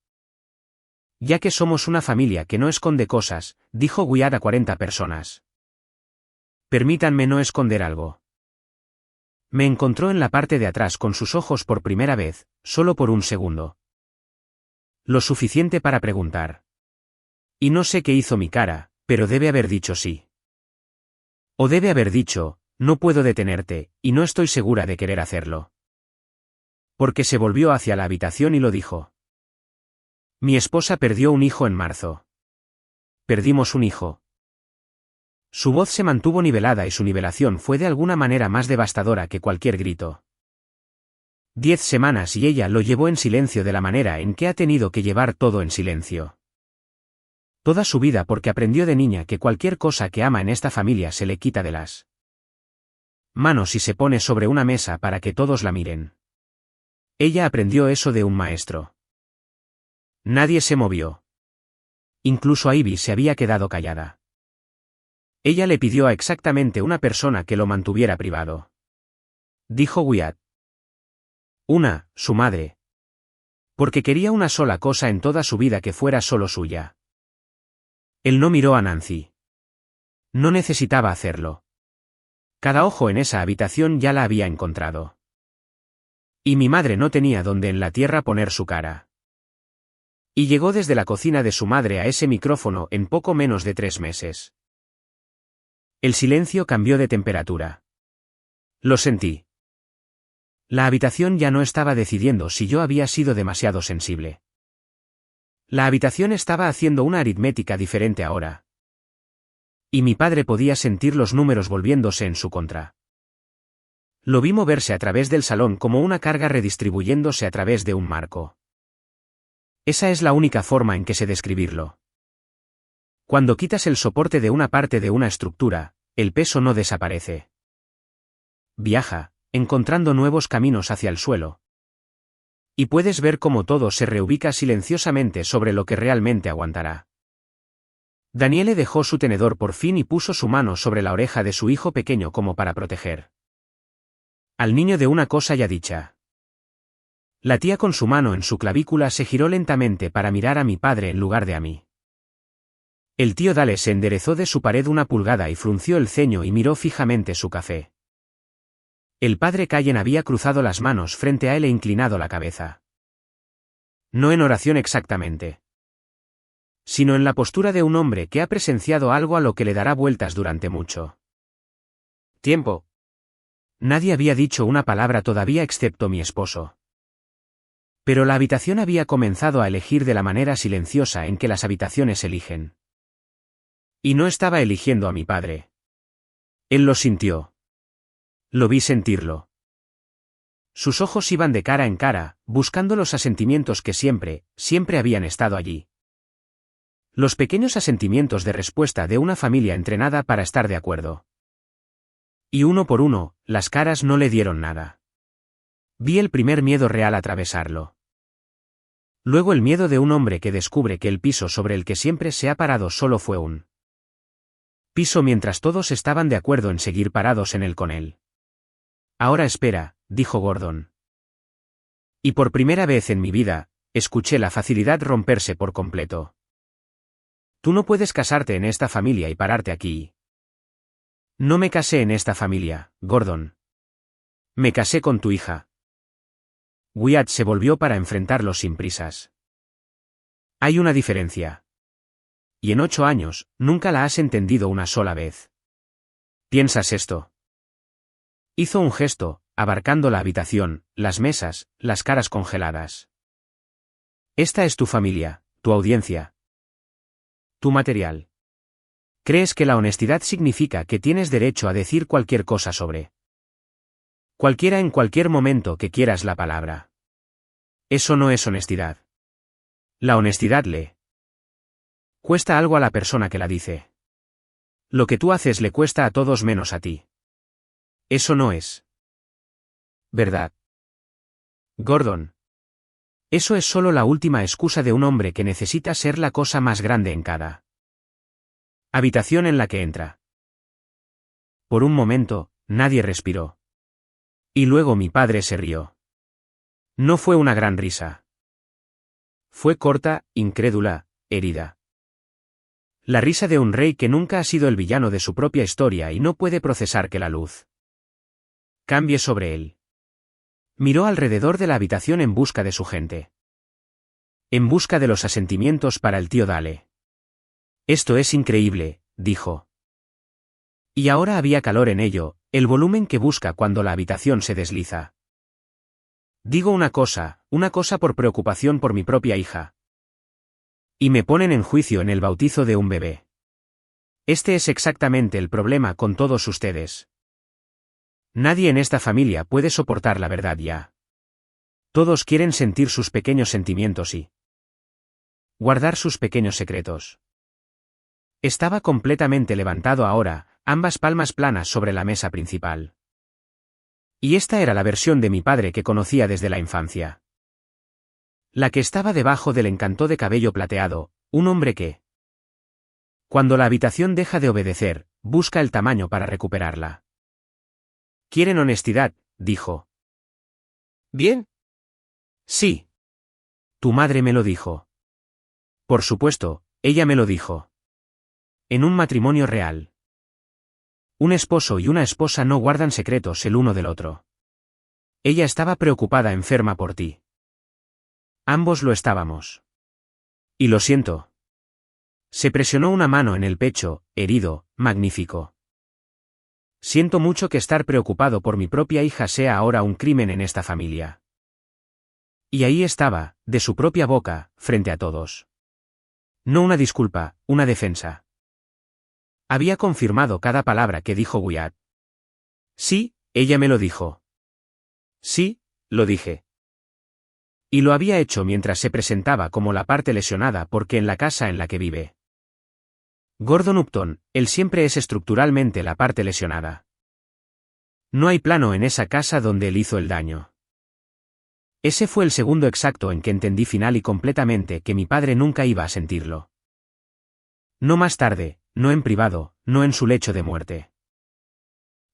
Ya que somos una familia que no esconde cosas, dijo Wyatt a 40 personas. Permítanme no esconder algo. Me encontró en la parte de atrás con sus ojos por primera vez, solo por un segundo. Lo suficiente para preguntar. Y no sé qué hizo mi cara, pero debe haber dicho sí. O debe haber dicho, no puedo detenerte, y no estoy segura de querer hacerlo. Porque se volvió hacia la habitación y lo dijo. Mi esposa perdió un hijo en marzo. Perdimos un hijo. Su voz se mantuvo nivelada y su nivelación fue de alguna manera más devastadora que cualquier grito. 10 semanas y ella lo llevó en silencio de la manera en que ha tenido que llevar todo en silencio. Toda su vida porque aprendió de niña que cualquier cosa que ama en esta familia se le quita de las manos y se pone sobre una mesa para que todos la miren. Ella aprendió eso de un maestro. Nadie se movió. Incluso Ivy se había quedado callada. Ella le pidió a exactamente una persona que lo mantuviera privado. Dijo Wyatt. Su madre. Porque quería una sola cosa en toda su vida que fuera solo suya. Él no miró a Nancy. No necesitaba hacerlo. Cada ojo en esa habitación ya la había encontrado. Y mi madre no tenía donde en la tierra poner su cara. Y llegó desde la cocina de su madre a ese micrófono en poco menos de 3 meses. El silencio cambió de temperatura. Lo sentí. La habitación ya no estaba decidiendo si yo había sido demasiado sensible. La habitación estaba haciendo una aritmética diferente ahora. Y mi padre podía sentir los números volviéndose en su contra. Lo vi moverse a través del salón como una carga redistribuyéndose a través de un marco. Esa es la única forma en que sé describirlo. Cuando quitas el soporte de una parte de una estructura, el peso no desaparece. Viaja, encontrando nuevos caminos hacia el suelo. Y puedes ver cómo todo se reubica silenciosamente sobre lo que realmente aguantará. Daniele dejó su tenedor por fin y puso su mano sobre la oreja de su hijo pequeño como para proteger al niño de una cosa ya dicha. La tía con su mano en su clavícula se giró lentamente para mirar a mi padre en lugar de a mí. El tío Dale se enderezó de su pared una pulgada y frunció el ceño y miró fijamente su café. El padre Cayen había cruzado las manos frente a él e inclinado la cabeza. No en oración exactamente, sino en la postura de un hombre que ha presenciado algo a lo que le dará vueltas durante mucho tiempo. Nadie había dicho una palabra todavía excepto mi esposo. Pero la habitación había comenzado a elegir de la manera silenciosa en que las habitaciones eligen. Y no estaba eligiendo a mi padre. Él lo sintió. Lo vi sentirlo. Sus ojos iban de cara en cara, buscando los asentimientos que siempre habían estado allí. Los pequeños asentimientos de respuesta de una familia entrenada para estar de acuerdo. Y uno por uno, las caras no le dieron nada. Vi el primer miedo real atravesarlo. Luego el miedo de un hombre que descubre que el piso sobre el que siempre se ha parado solo fue un piso mientras todos estaban de acuerdo en seguir parados en él con él. Ahora espera, dijo Gordon. Y por primera vez en mi vida, escuché la facilidad romperse por completo. Tú no puedes casarte en esta familia y pararte aquí. No me casé en esta familia, Gordon. Me casé con tu hija. Wyatt se volvió para enfrentarlo sin prisas. Hay una diferencia. Y en 8 años, nunca la has entendido una sola vez. ¿Piensas esto? Hizo un gesto, abarcando la habitación, las mesas, las caras congeladas. Esta es tu familia, tu audiencia. Tu material. ¿Crees que la honestidad significa que tienes derecho a decir cualquier cosa sobre cualquiera en cualquier momento que quieras la palabra? Eso no es honestidad. La honestidad le cuesta algo a la persona que la dice. Lo que tú haces le cuesta a todos menos a ti. Eso no es verdad. Gordon. Eso es solo la última excusa de un hombre que necesita ser la cosa más grande en cada habitación en la que entra. Por un momento, nadie respiró. Y luego mi padre se rió. No fue una gran risa. Fue corta, incrédula, herida. La risa de un rey que nunca ha sido el villano de su propia historia y no puede procesar que la luz cambie sobre él. Miró alrededor de la habitación en busca de su gente. En busca de los asentimientos para el tío Dale. Esto es increíble, dijo. Y ahora había calor en ello, el volumen que busca cuando la habitación se desliza. Digo una cosa por preocupación por mi propia hija. Y me ponen en juicio en el bautizo de un bebé. Este es exactamente el problema con todos ustedes. Nadie en esta familia puede soportar la verdad ya. Todos quieren sentir sus pequeños sentimientos y guardar sus pequeños secretos. Estaba completamente levantado ahora, ambas palmas planas sobre la mesa principal. Y esta era la versión de mi padre que conocía desde la infancia. La que estaba debajo del encanto de cabello plateado, un hombre que, cuando la habitación deja de obedecer, busca el tamaño para recuperarla. Quieren honestidad, dijo. ¿Bien? Sí. Tu madre me lo dijo. Por supuesto, ella me lo dijo. En un matrimonio real. Un esposo y una esposa no guardan secretos el uno del otro. Ella estaba preocupada enferma por ti. Ambos lo estábamos. Y lo siento. Se presionó una mano en el pecho, herido, magnífico. Siento mucho que estar preocupado por mi propia hija sea ahora un crimen en esta familia. Y ahí estaba, de su propia boca, frente a todos. No una disculpa, una defensa. Había confirmado cada palabra que dijo Wyatt. Sí, ella me lo dijo. Sí, lo dije. Y lo había hecho mientras se presentaba como la parte lesionada porque en la casa en la que vive Gordon Upton, él siempre es estructuralmente la parte lesionada. No hay plano en esa casa donde él hizo el daño. Ese fue el segundo exacto en que entendí final y completamente que mi padre nunca iba a sentirlo. No más tarde, no en privado, no en su lecho de muerte.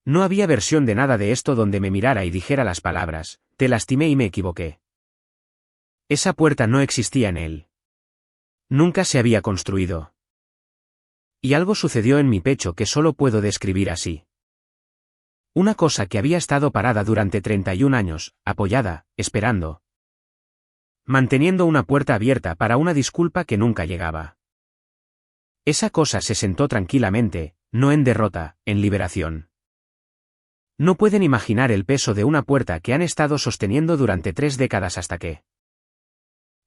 No había versión de nada de esto donde me mirara y dijera las palabras, te lastimé y me equivoqué. Esa puerta no existía en él. Nunca se había construido. Y algo sucedió en mi pecho que solo puedo describir así. Una cosa que había estado parada durante 31 años, apoyada, esperando. Manteniendo una puerta abierta para una disculpa que nunca llegaba. Esa cosa se sentó tranquilamente, no en derrota, en liberación. No pueden imaginar el peso de una puerta que han estado sosteniendo durante 3 décadas hasta que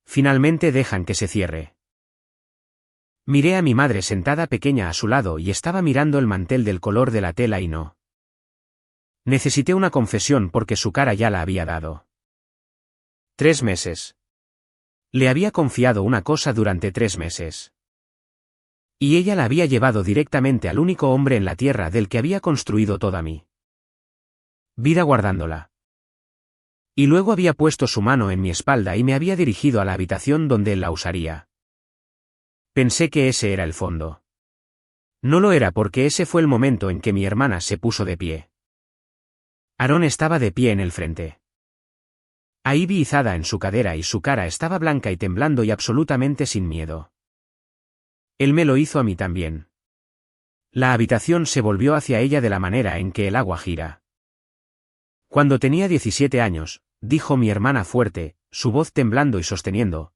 Finalmente dejan que se cierre. Miré a mi madre sentada pequeña a su lado y estaba mirando el mantel del color de la tela y no. Necesité una confesión porque su cara ya la había dado. 3 meses. Le había confiado una cosa durante 3 meses. Y ella la había llevado directamente al único hombre en la tierra del que había construido toda mi vida guardándola. Y luego había puesto su mano en mi espalda y me había dirigido a la habitación donde él la usaría. Pensé que ese era el fondo. No lo era porque ese fue el momento en que mi hermana se puso de pie. Aarón estaba de pie en el frente. Ivy izada en su cadera y su cara estaba blanca y temblando y absolutamente sin miedo. Él me lo hizo a mí también. La habitación se volvió hacia ella de la manera en que el agua gira. Cuando tenía 17 años, dijo mi hermana fuerte, su voz temblando y sosteniendo.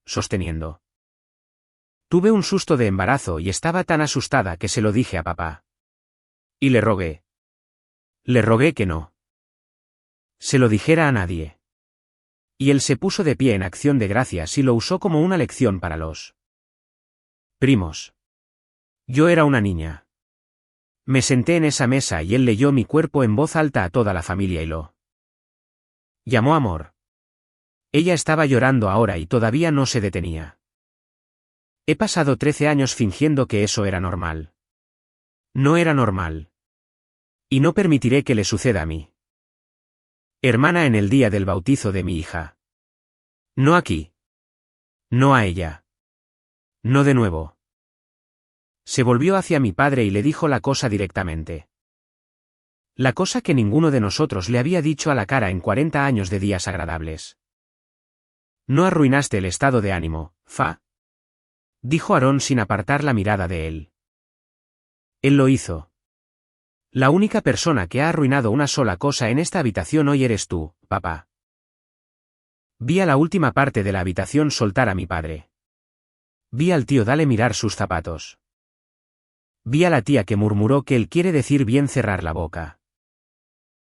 Tuve un susto de embarazo y estaba tan asustada que se lo dije a papá. Y le rogué. Le rogué que no se lo dijera a nadie. Y él se puso de pie en acción de gracias y lo usó como una lección para los primos. Yo era una niña. Me senté en esa mesa y él leyó mi cuerpo en voz alta a toda la familia y lo llamó amor. Ella estaba llorando ahora y todavía no se detenía. He pasado 13 años fingiendo que eso era normal. No era normal. Y no permitiré que le suceda a mí. Hermana en el día del bautizo de mi hija. No aquí. No a ella. No de nuevo. Se volvió hacia mi padre y le dijo la cosa directamente. La cosa que ninguno de nosotros le había dicho a la cara en 40 años de días agradables. No arruinaste el estado de ánimo, Fa. Dijo Aarón sin apartar la mirada de él. Él lo hizo. La única persona que ha arruinado una sola cosa en esta habitación hoy eres tú, papá. Vi a la última parte de la habitación soltar a mi padre. Vi al tío Dale mirar sus zapatos. Vi a la tía que murmuró que él quiere decir bien cerrar la boca.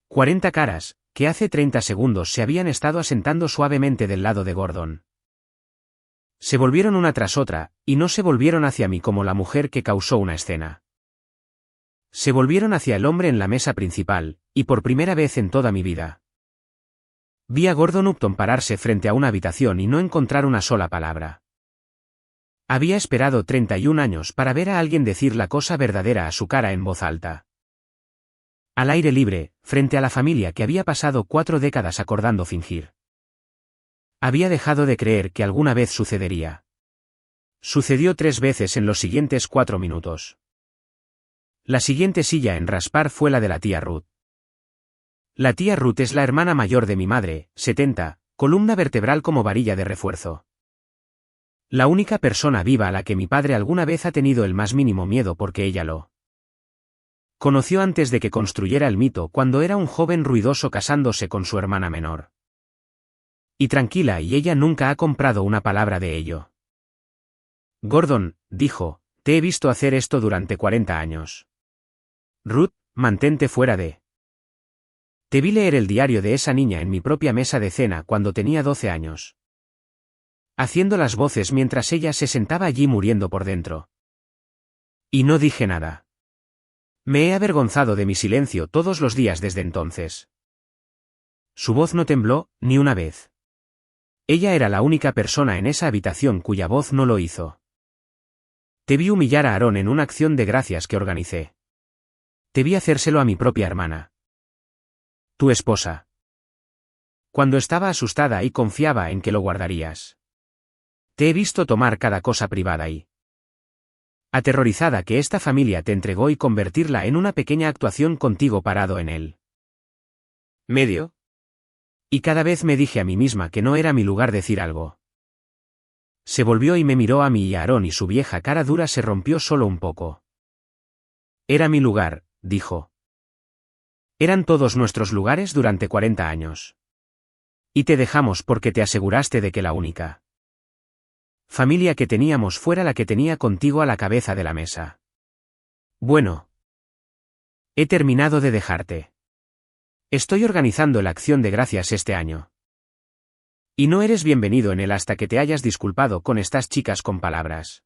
40 caras, que hace 30 segundos se habían estado asentando suavemente del lado de Gordon. Se volvieron una tras otra, y no se volvieron hacia mí como la mujer que causó una escena. Se volvieron hacia el hombre en la mesa principal, y por primera vez en toda mi vida. Vi a Gordon Upton pararse frente a una habitación y no encontrar una sola palabra. Había esperado 31 años para ver a alguien decir la cosa verdadera a su cara en voz alta. Al aire libre, frente a la familia que había pasado 4 décadas acordando fingir. Había dejado de creer que alguna vez sucedería. Sucedió 3 veces en los siguientes 4 minutos. La siguiente silla en raspar fue la de la tía Ruth. La tía Ruth es la hermana mayor de mi madre, 70, columna vertebral como varilla de refuerzo. La única persona viva a la que mi padre alguna vez ha tenido el más mínimo miedo porque ella lo conoció antes de que construyera el mito cuando era un joven ruidoso casándose con su hermana menor. Y tranquila y ella nunca ha comprado una palabra de ello. Gordon, dijo, te he visto hacer esto durante 40 años. Ruth, mantente fuera de. Te vi leer el diario de esa niña en mi propia mesa de cena cuando tenía 12 años. Haciendo las voces mientras ella se sentaba allí muriendo por dentro. Y no dije nada. Me he avergonzado de mi silencio todos los días desde entonces. Su voz no tembló, ni una vez. Ella era la única persona en esa habitación cuya voz no lo hizo. Te vi humillar a Aarón en una acción de gracias que organicé. Te vi hacérselo a mi propia hermana. Tu esposa. Cuando estaba asustada y confiaba en que lo guardarías. Te he visto tomar cada cosa privada y aterrorizada que esta familia te entregó y convertirla en una pequeña actuación contigo parado en él. Medio. Y cada vez me dije a mí misma que no era mi lugar decir algo. Se volvió y me miró a mí y a Aarón y su vieja cara dura se rompió solo un poco. Era mi lugar, dijo. Eran todos nuestros lugares durante 40 años. Y te dejamos porque te aseguraste de que la única familia que teníamos fuera la que tenía contigo a la cabeza de la mesa. Bueno. He terminado de dejarte. Estoy organizando la acción de gracias este año. Y no eres bienvenido en él hasta que te hayas disculpado con estas chicas con palabras.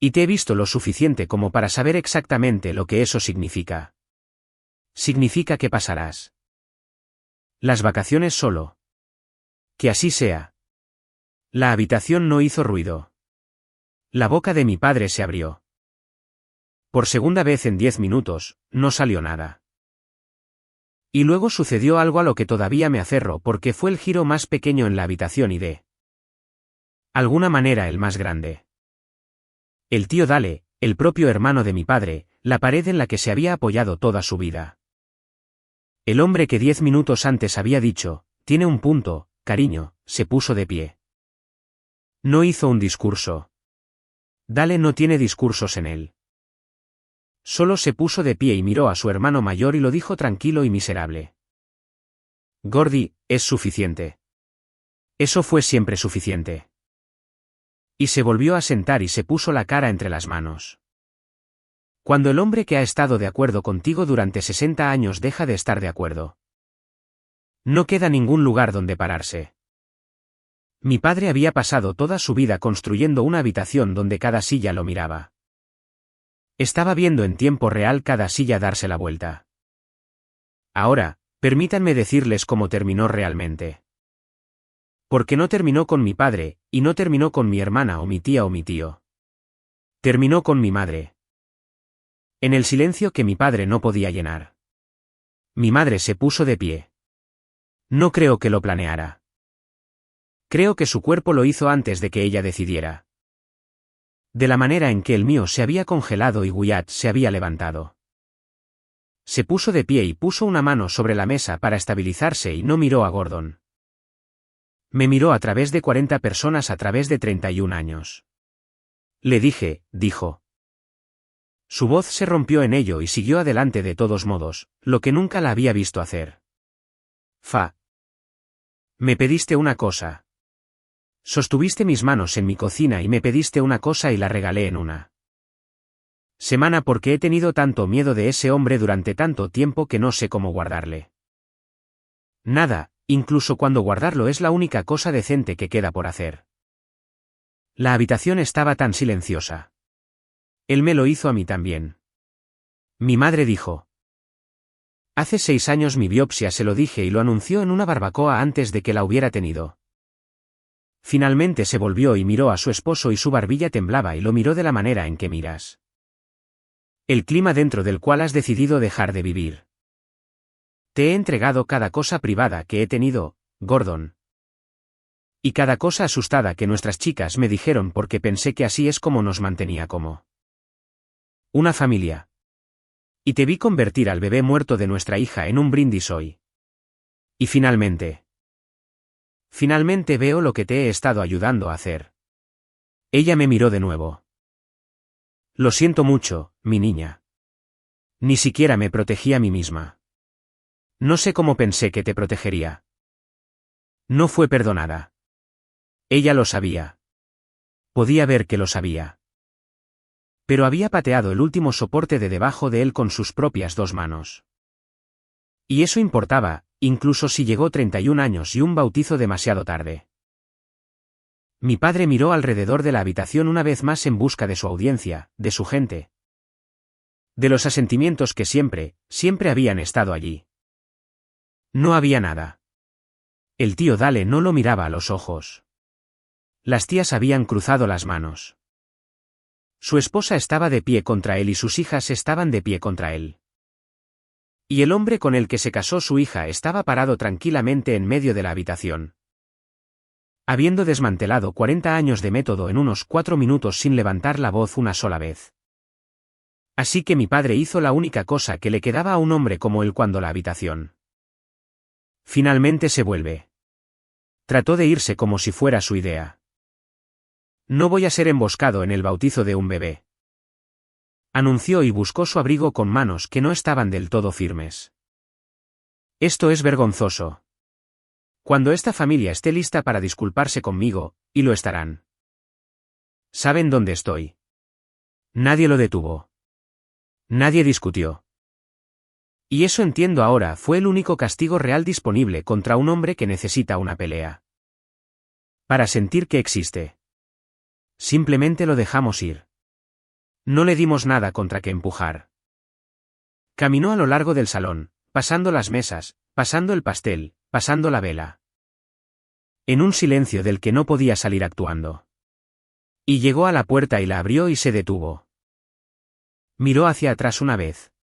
Y te he visto lo suficiente como para saber exactamente lo que eso significa. Significa que pasarás las vacaciones solo. Que así sea. La habitación no hizo ruido. La boca de mi padre se abrió. Por segunda vez en 10 minutos, no salió nada. Y luego sucedió algo a lo que todavía me aferro porque fue el giro más pequeño en la habitación y de alguna manera el más grande. El tío Dale, el propio hermano de mi padre, la pared en la que se había apoyado toda su vida. El hombre que 10 minutos antes había dicho, tiene un punto, cariño, se puso de pie. No hizo un discurso. Dale no tiene discursos en él. Solo se puso de pie y miró a su hermano mayor y lo dijo tranquilo y miserable. Gordy, es suficiente. Eso fue siempre suficiente. Y se volvió a sentar y se puso la cara entre las manos. Cuando el hombre que ha estado de acuerdo contigo durante 60 años deja de estar de acuerdo, no queda ningún lugar donde pararse. Mi padre había pasado toda su vida construyendo una habitación donde cada silla lo miraba. Estaba viendo en tiempo real cada silla darse la vuelta. Ahora, permítanme decirles cómo terminó realmente. Porque no terminó con mi padre, y no terminó con mi hermana o mi tía o mi tío. Terminó con mi madre. En el silencio que mi padre no podía llenar. Mi madre se puso de pie. No creo que lo planeara. Creo que su cuerpo lo hizo antes de que ella decidiera. De la manera en que el mío se había congelado y Wyatt se había levantado. Se puso de pie y puso una mano sobre la mesa para estabilizarse y no miró a Gordon. Me miró a través de 40 personas a través de 31 años. Le dije, dijo. Su voz se rompió en ello y siguió adelante de todos modos, lo que nunca la había visto hacer. Me pediste una cosa. Sostuviste mis manos en mi cocina y me pediste una cosa y la regalé en una semana porque he tenido tanto miedo de ese hombre durante tanto tiempo que no sé cómo guardarle. Nada, incluso cuando guardarlo es la única cosa decente que queda por hacer. La habitación estaba tan silenciosa. Él me lo hizo a mí también. Mi madre dijo. Hace 6 años mi biopsia se lo dije y lo anunció en una barbacoa antes de que la hubiera tenido. Finalmente se volvió y miró a su esposo y su barbilla temblaba y lo miró de la manera en que miras. El clima dentro del cual has decidido dejar de vivir. Te he entregado cada cosa privada que he tenido, Gordon. Y cada cosa asustada que nuestras chicas me dijeron porque pensé que así es como nos mantenía como una familia. Y te vi convertir al bebé muerto de nuestra hija en un brindis hoy. Y finalmente veo lo que te he estado ayudando a hacer. Ella me miró de nuevo. Lo siento mucho, mi niña. Ni siquiera me protegí a mí misma. No sé cómo pensé que te protegería. No fue perdonada. Ella lo sabía. Podía ver que lo sabía. Pero había pateado el último soporte de debajo de él con sus propias 2 manos. Y eso importaba, incluso si llegó 31 años y un bautizo demasiado tarde. Mi padre miró alrededor de la habitación una vez más en busca de su audiencia, de su gente. De los asentimientos que siempre habían estado allí. No había nada. El tío Dale no lo miraba a los ojos. Las tías habían cruzado las manos. Su esposa estaba de pie contra él y sus hijas estaban de pie contra él. Y el hombre con el que se casó su hija estaba parado tranquilamente en medio de la habitación. Habiendo desmantelado 40 años de método en unos 4 minutos sin levantar la voz una sola vez. Así que mi padre hizo la única cosa que le quedaba a un hombre como él cuando la habitación finalmente se vuelve. Trató de irse como si fuera su idea. No voy a ser emboscado en el bautizo de un bebé. Anunció y buscó su abrigo con manos que no estaban del todo firmes. Esto es vergonzoso. Cuando esta familia esté lista para disculparse conmigo, y lo estarán. ¿Saben dónde estoy? Nadie lo detuvo. Nadie discutió. Y eso entiendo ahora fue el único castigo real disponible contra un hombre que necesita una pelea. Para sentir que existe. Simplemente lo dejamos ir. No le dimos nada contra que empujar. Caminó a lo largo del salón, pasando las mesas, pasando el pastel, pasando la vela. En un silencio del que no podía salir actuando. Y llegó a la puerta y la abrió y se detuvo. Miró hacia atrás una vez.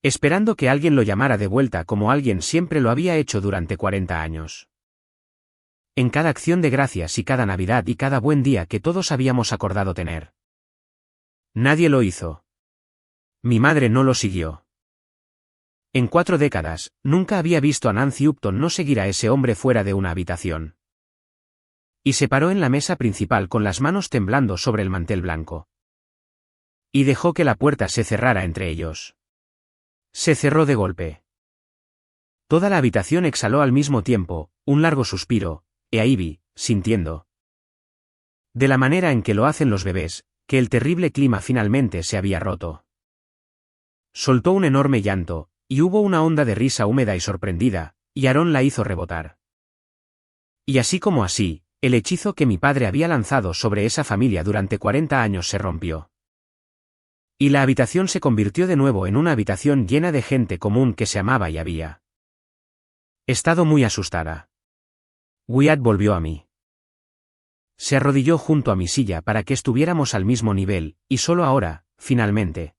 Esperando que alguien lo llamara de vuelta como alguien siempre lo había hecho durante 40 años. En cada acción de gracias y cada Navidad y cada buen día que todos habíamos acordado tener. Nadie lo hizo. Mi madre no lo siguió. En 4 décadas, nunca había visto a Nancy Upton no seguir a ese hombre fuera de una habitación. Y se paró en la mesa principal con las manos temblando sobre el mantel blanco. Y dejó que la puerta se cerrara entre ellos. Se cerró de golpe. Toda la habitación exhaló al mismo tiempo, un largo suspiro, e ahí vi, sintiendo. De la manera en que lo hacen los bebés, que el terrible clima finalmente se había roto. Soltó un enorme llanto, y hubo una onda de risa húmeda y sorprendida, y Aarón la hizo rebotar. Y así como así, el hechizo que mi padre había lanzado sobre esa familia durante 40 años se rompió. Y la habitación se convirtió de nuevo en una habitación llena de gente común que se amaba y había estado muy asustada. Wyatt volvió a mí. Se arrodilló junto a mi silla para que estuviéramos al mismo nivel, y solo ahora, finalmente.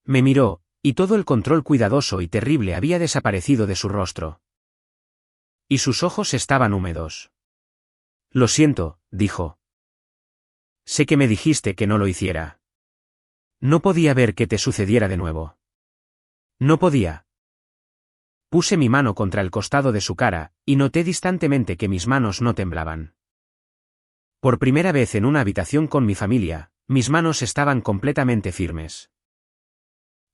Me miró, y todo el control cuidadoso y terrible había desaparecido de su rostro. Y sus ojos estaban húmedos. Lo siento, dijo. Sé que me dijiste que no lo hiciera. No podía ver que te sucediera de nuevo. No podía. Puse mi mano contra el costado de su cara, y noté distantemente que mis manos no temblaban. Por primera vez en una habitación con mi familia, mis manos estaban completamente firmes.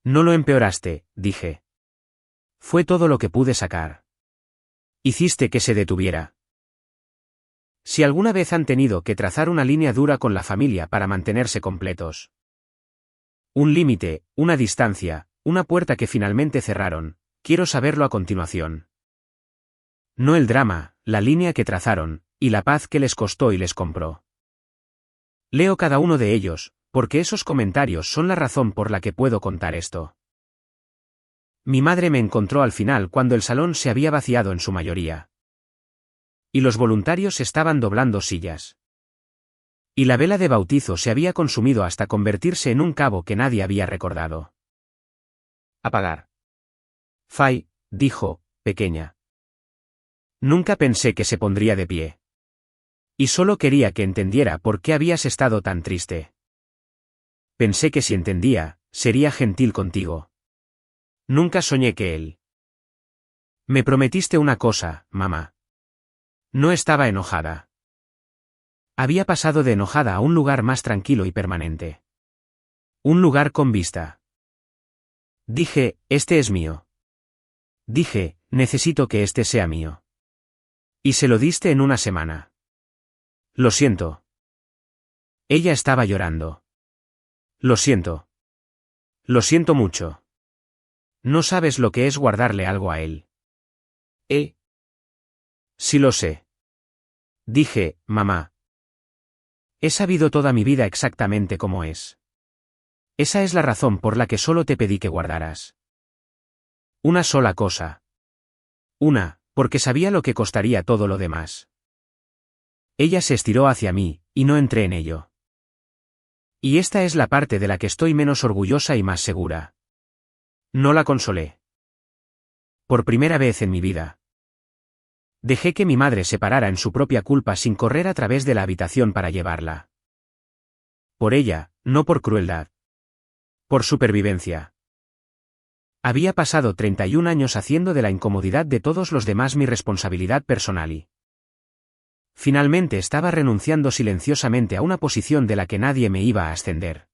No lo empeoraste, dije. Fue todo lo que pude sacar. Hiciste que se detuviera. Si alguna vez han tenido que trazar una línea dura con la familia para mantenerse completos. Un límite, una distancia, una puerta que finalmente cerraron, quiero saberlo a continuación. No el drama, la línea que trazaron, y la paz que les costó y les compró. Leo cada uno de ellos, porque esos comentarios son la razón por la que puedo contar esto. Mi madre me encontró al final cuando el salón se había vaciado en su mayoría. Y los voluntarios estaban doblando sillas. Y la vela de bautizo se había consumido hasta convertirse en un cabo que nadie había recordado. Apagar. Fay, dijo, pequeña. Nunca pensé que se pondría de pie. Y solo quería que entendiera por qué habías estado tan triste. Pensé que si entendía, sería gentil contigo. Nunca soñé que él. Me prometiste una cosa, mamá. No estaba enojada. Había pasado de enojada a un lugar más tranquilo y permanente. Un lugar con vista. Dije, este es mío. Dije, necesito que este sea mío. Y se lo diste en una semana. Lo siento. Ella estaba llorando. Lo siento. Lo siento mucho. No sabes lo que es guardarle algo a él. Sí lo sé. Dije, mamá. He sabido toda mi vida exactamente cómo es. Esa es la razón por la que solo te pedí que guardaras. Una sola cosa. Porque sabía lo que costaría todo lo demás. Ella se estiró hacia mí, y no entré en ello. Y esta es la parte de la que estoy menos orgullosa y más segura. No la consolé. Por primera vez en mi vida. Dejé que mi madre se parara en su propia culpa sin correr a través de la habitación para llevarla. Por ella, no por crueldad. Por supervivencia. Había pasado 31 años haciendo de la incomodidad de todos los demás mi responsabilidad personal y... Finalmente estaba renunciando silenciosamente a una posición de la que nadie me iba a ascender.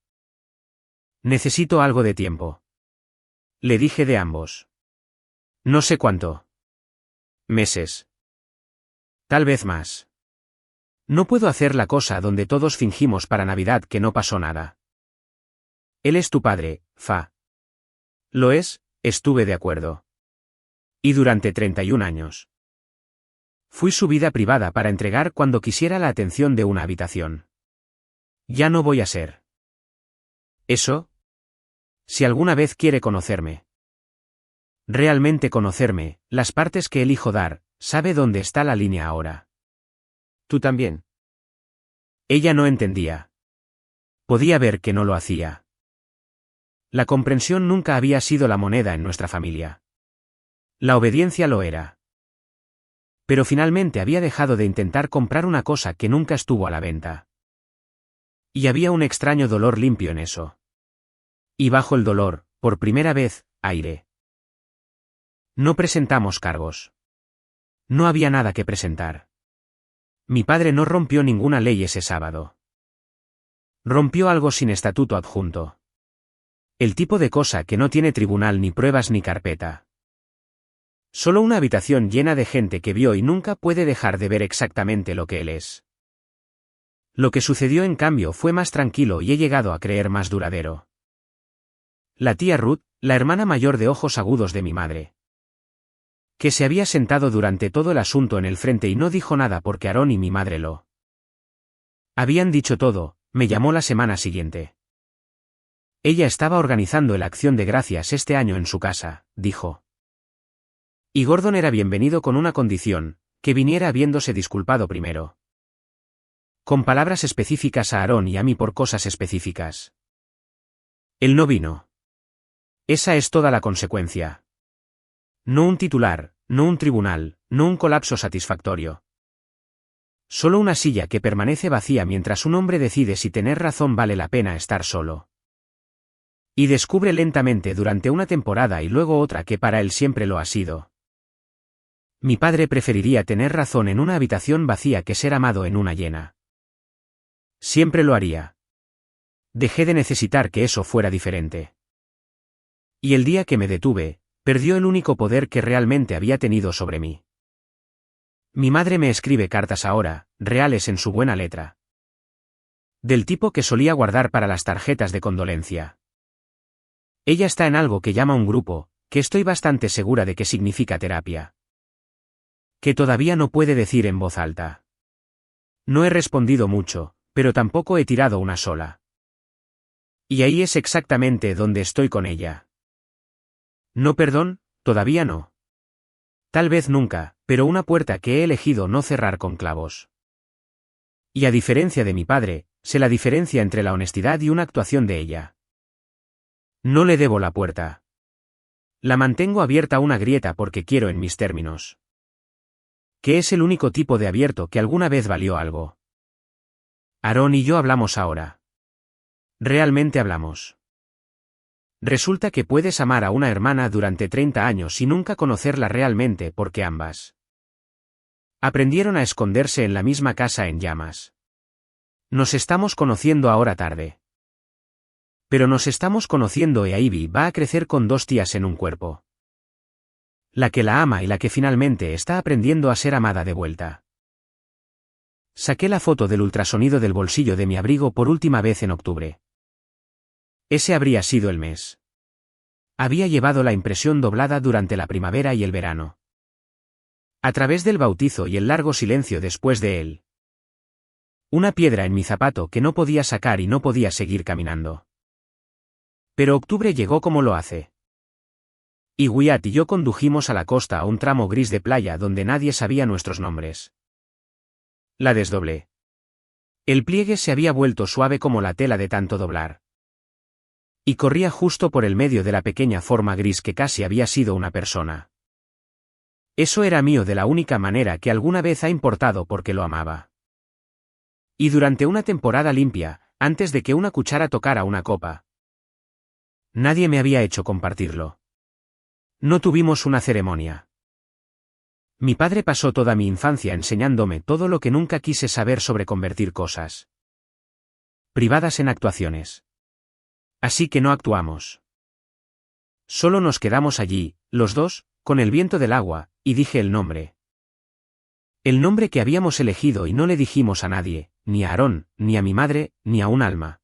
Necesito algo de tiempo. Le dije de ambos. No sé cuánto. Meses. Tal vez más. No puedo hacer la cosa donde todos fingimos para Navidad que no pasó nada. Él es tu padre, Fa. Lo es, estuve de acuerdo. Y durante 31 años. Fui su vida privada para entregar cuando quisiera la atención de una habitación. Ya no voy a ser eso. Si alguna vez quiere conocerme, realmente conocerme, las partes que elijo dar, sabe dónde está la línea ahora. Tú también. Ella no entendía. Podía ver que no lo hacía. La comprensión nunca había sido la moneda en nuestra familia. La obediencia lo era. Pero finalmente había dejado de intentar comprar una cosa que nunca estuvo a la venta. Y había un extraño dolor limpio en eso. Y bajo el dolor, por primera vez, aire. No presentamos cargos. No había nada que presentar. Mi padre no rompió ninguna ley ese sábado. Rompió algo sin estatuto adjunto. El tipo de cosa que no tiene tribunal ni pruebas ni carpeta. Solo una habitación llena de gente que vio y nunca puede dejar de ver exactamente lo que él es. Lo que sucedió en cambio fue más tranquilo y he llegado a creer más duradero. La tía Ruth, la hermana mayor de ojos agudos de mi madre, que se había sentado durante todo el asunto en el frente y no dijo nada porque Aarón y mi madre lo habían dicho todo, me llamó la semana siguiente. Ella estaba organizando la acción de gracias este año en su casa, dijo. Y Gordon era bienvenido con una condición, que viniera habiéndose disculpado primero. Con palabras específicas a Aarón y a mí por cosas específicas. Él no vino. Esa es toda la consecuencia. No un titular, no un tribunal, no un colapso satisfactorio. Solo una silla que permanece vacía mientras un hombre decide si tener razón vale la pena estar solo. Y descubre lentamente durante una temporada y luego otra que para él siempre lo ha sido. Mi padre preferiría tener razón en una habitación vacía que ser amado en una llena. Siempre lo haría. Dejé de necesitar que eso fuera diferente. Y el día que me detuve, perdió el único poder que realmente había tenido sobre mí. Mi madre me escribe cartas ahora, reales en su buena letra. Del tipo que solía guardar para las tarjetas de condolencia. Ella está en algo que llama un grupo, que estoy bastante segura de que significa terapia. Que todavía no puede decir en voz alta. No he respondido mucho, pero tampoco he tirado una sola. Y ahí es exactamente donde estoy con ella. No, perdón, todavía no. Tal vez nunca, pero una puerta que he elegido no cerrar con clavos. Y a diferencia de mi padre, sé la diferencia entre la honestidad y una actuación de ella. No le debo la puerta. La mantengo abierta a una grieta porque quiero en mis términos. Que es el único tipo de abierto que alguna vez valió algo. Aarón y yo hablamos ahora. Realmente hablamos. Resulta que puedes amar a una hermana durante 30 años y nunca conocerla realmente porque ambas aprendieron a esconderse en la misma casa en llamas. Nos estamos conociendo ahora tarde. Pero nos estamos conociendo y Ivy va a crecer con 2 tías en un cuerpo. La que la ama y la que finalmente está aprendiendo a ser amada de vuelta. Saqué la foto del ultrasonido del bolsillo de mi abrigo por última vez en octubre. Ese habría sido el mes. Había llevado la impresión doblada durante la primavera y el verano. A través del bautizo y el largo silencio después de él. Una piedra en mi zapato que no podía sacar y no podía seguir caminando. Pero octubre llegó como lo hace. Y Wyatt y yo condujimos a la costa a un tramo gris de playa donde nadie sabía nuestros nombres. La desdoblé. El pliegue se había vuelto suave como la tela de tanto doblar. Y corría justo por el medio de la pequeña forma gris que casi había sido una persona. Eso era mío de la única manera que alguna vez ha importado porque lo amaba. Y durante una temporada limpia, antes de que una cuchara tocara una copa. Nadie me había hecho compartirlo. No tuvimos una ceremonia. Mi padre pasó toda mi infancia enseñándome todo lo que nunca quise saber sobre convertir cosas privadas en actuaciones. Así que no actuamos. Solo nos quedamos allí, los dos, con el viento del agua, y dije el nombre. El nombre que habíamos elegido y no le dijimos a nadie, ni a Aarón, ni a mi madre, ni a un alma.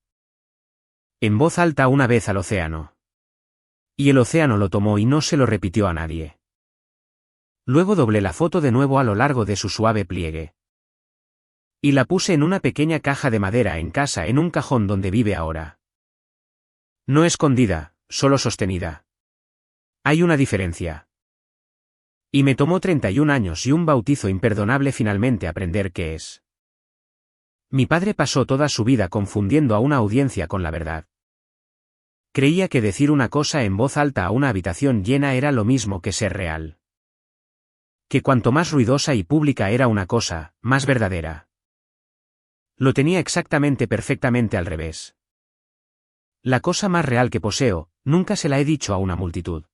En voz alta una vez al océano. Y el océano lo tomó y no se lo repitió a nadie. Luego doblé la foto de nuevo a lo largo de su suave pliegue. Y la puse en una pequeña caja de madera en casa en un cajón donde vive ahora. No escondida, solo sostenida. Hay una diferencia. Y me tomó 31 años y un bautizo imperdonable finalmente aprender qué es. Mi padre pasó toda su vida confundiendo a una audiencia con la verdad. Creía que decir una cosa en voz alta a una habitación llena era lo mismo que ser real. Que cuanto más ruidosa y pública era una cosa, más verdadera. Lo tenía perfectamente al revés. La cosa más real que poseo, nunca se la he dicho a una multitud.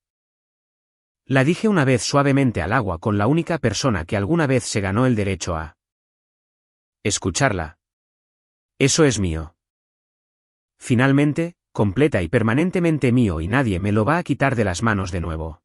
La dije una vez suavemente al agua con la única persona que alguna vez se ganó el derecho a escucharla. Eso es mío. Finalmente, completa y permanentemente mío y nadie me lo va a quitar de las manos de nuevo.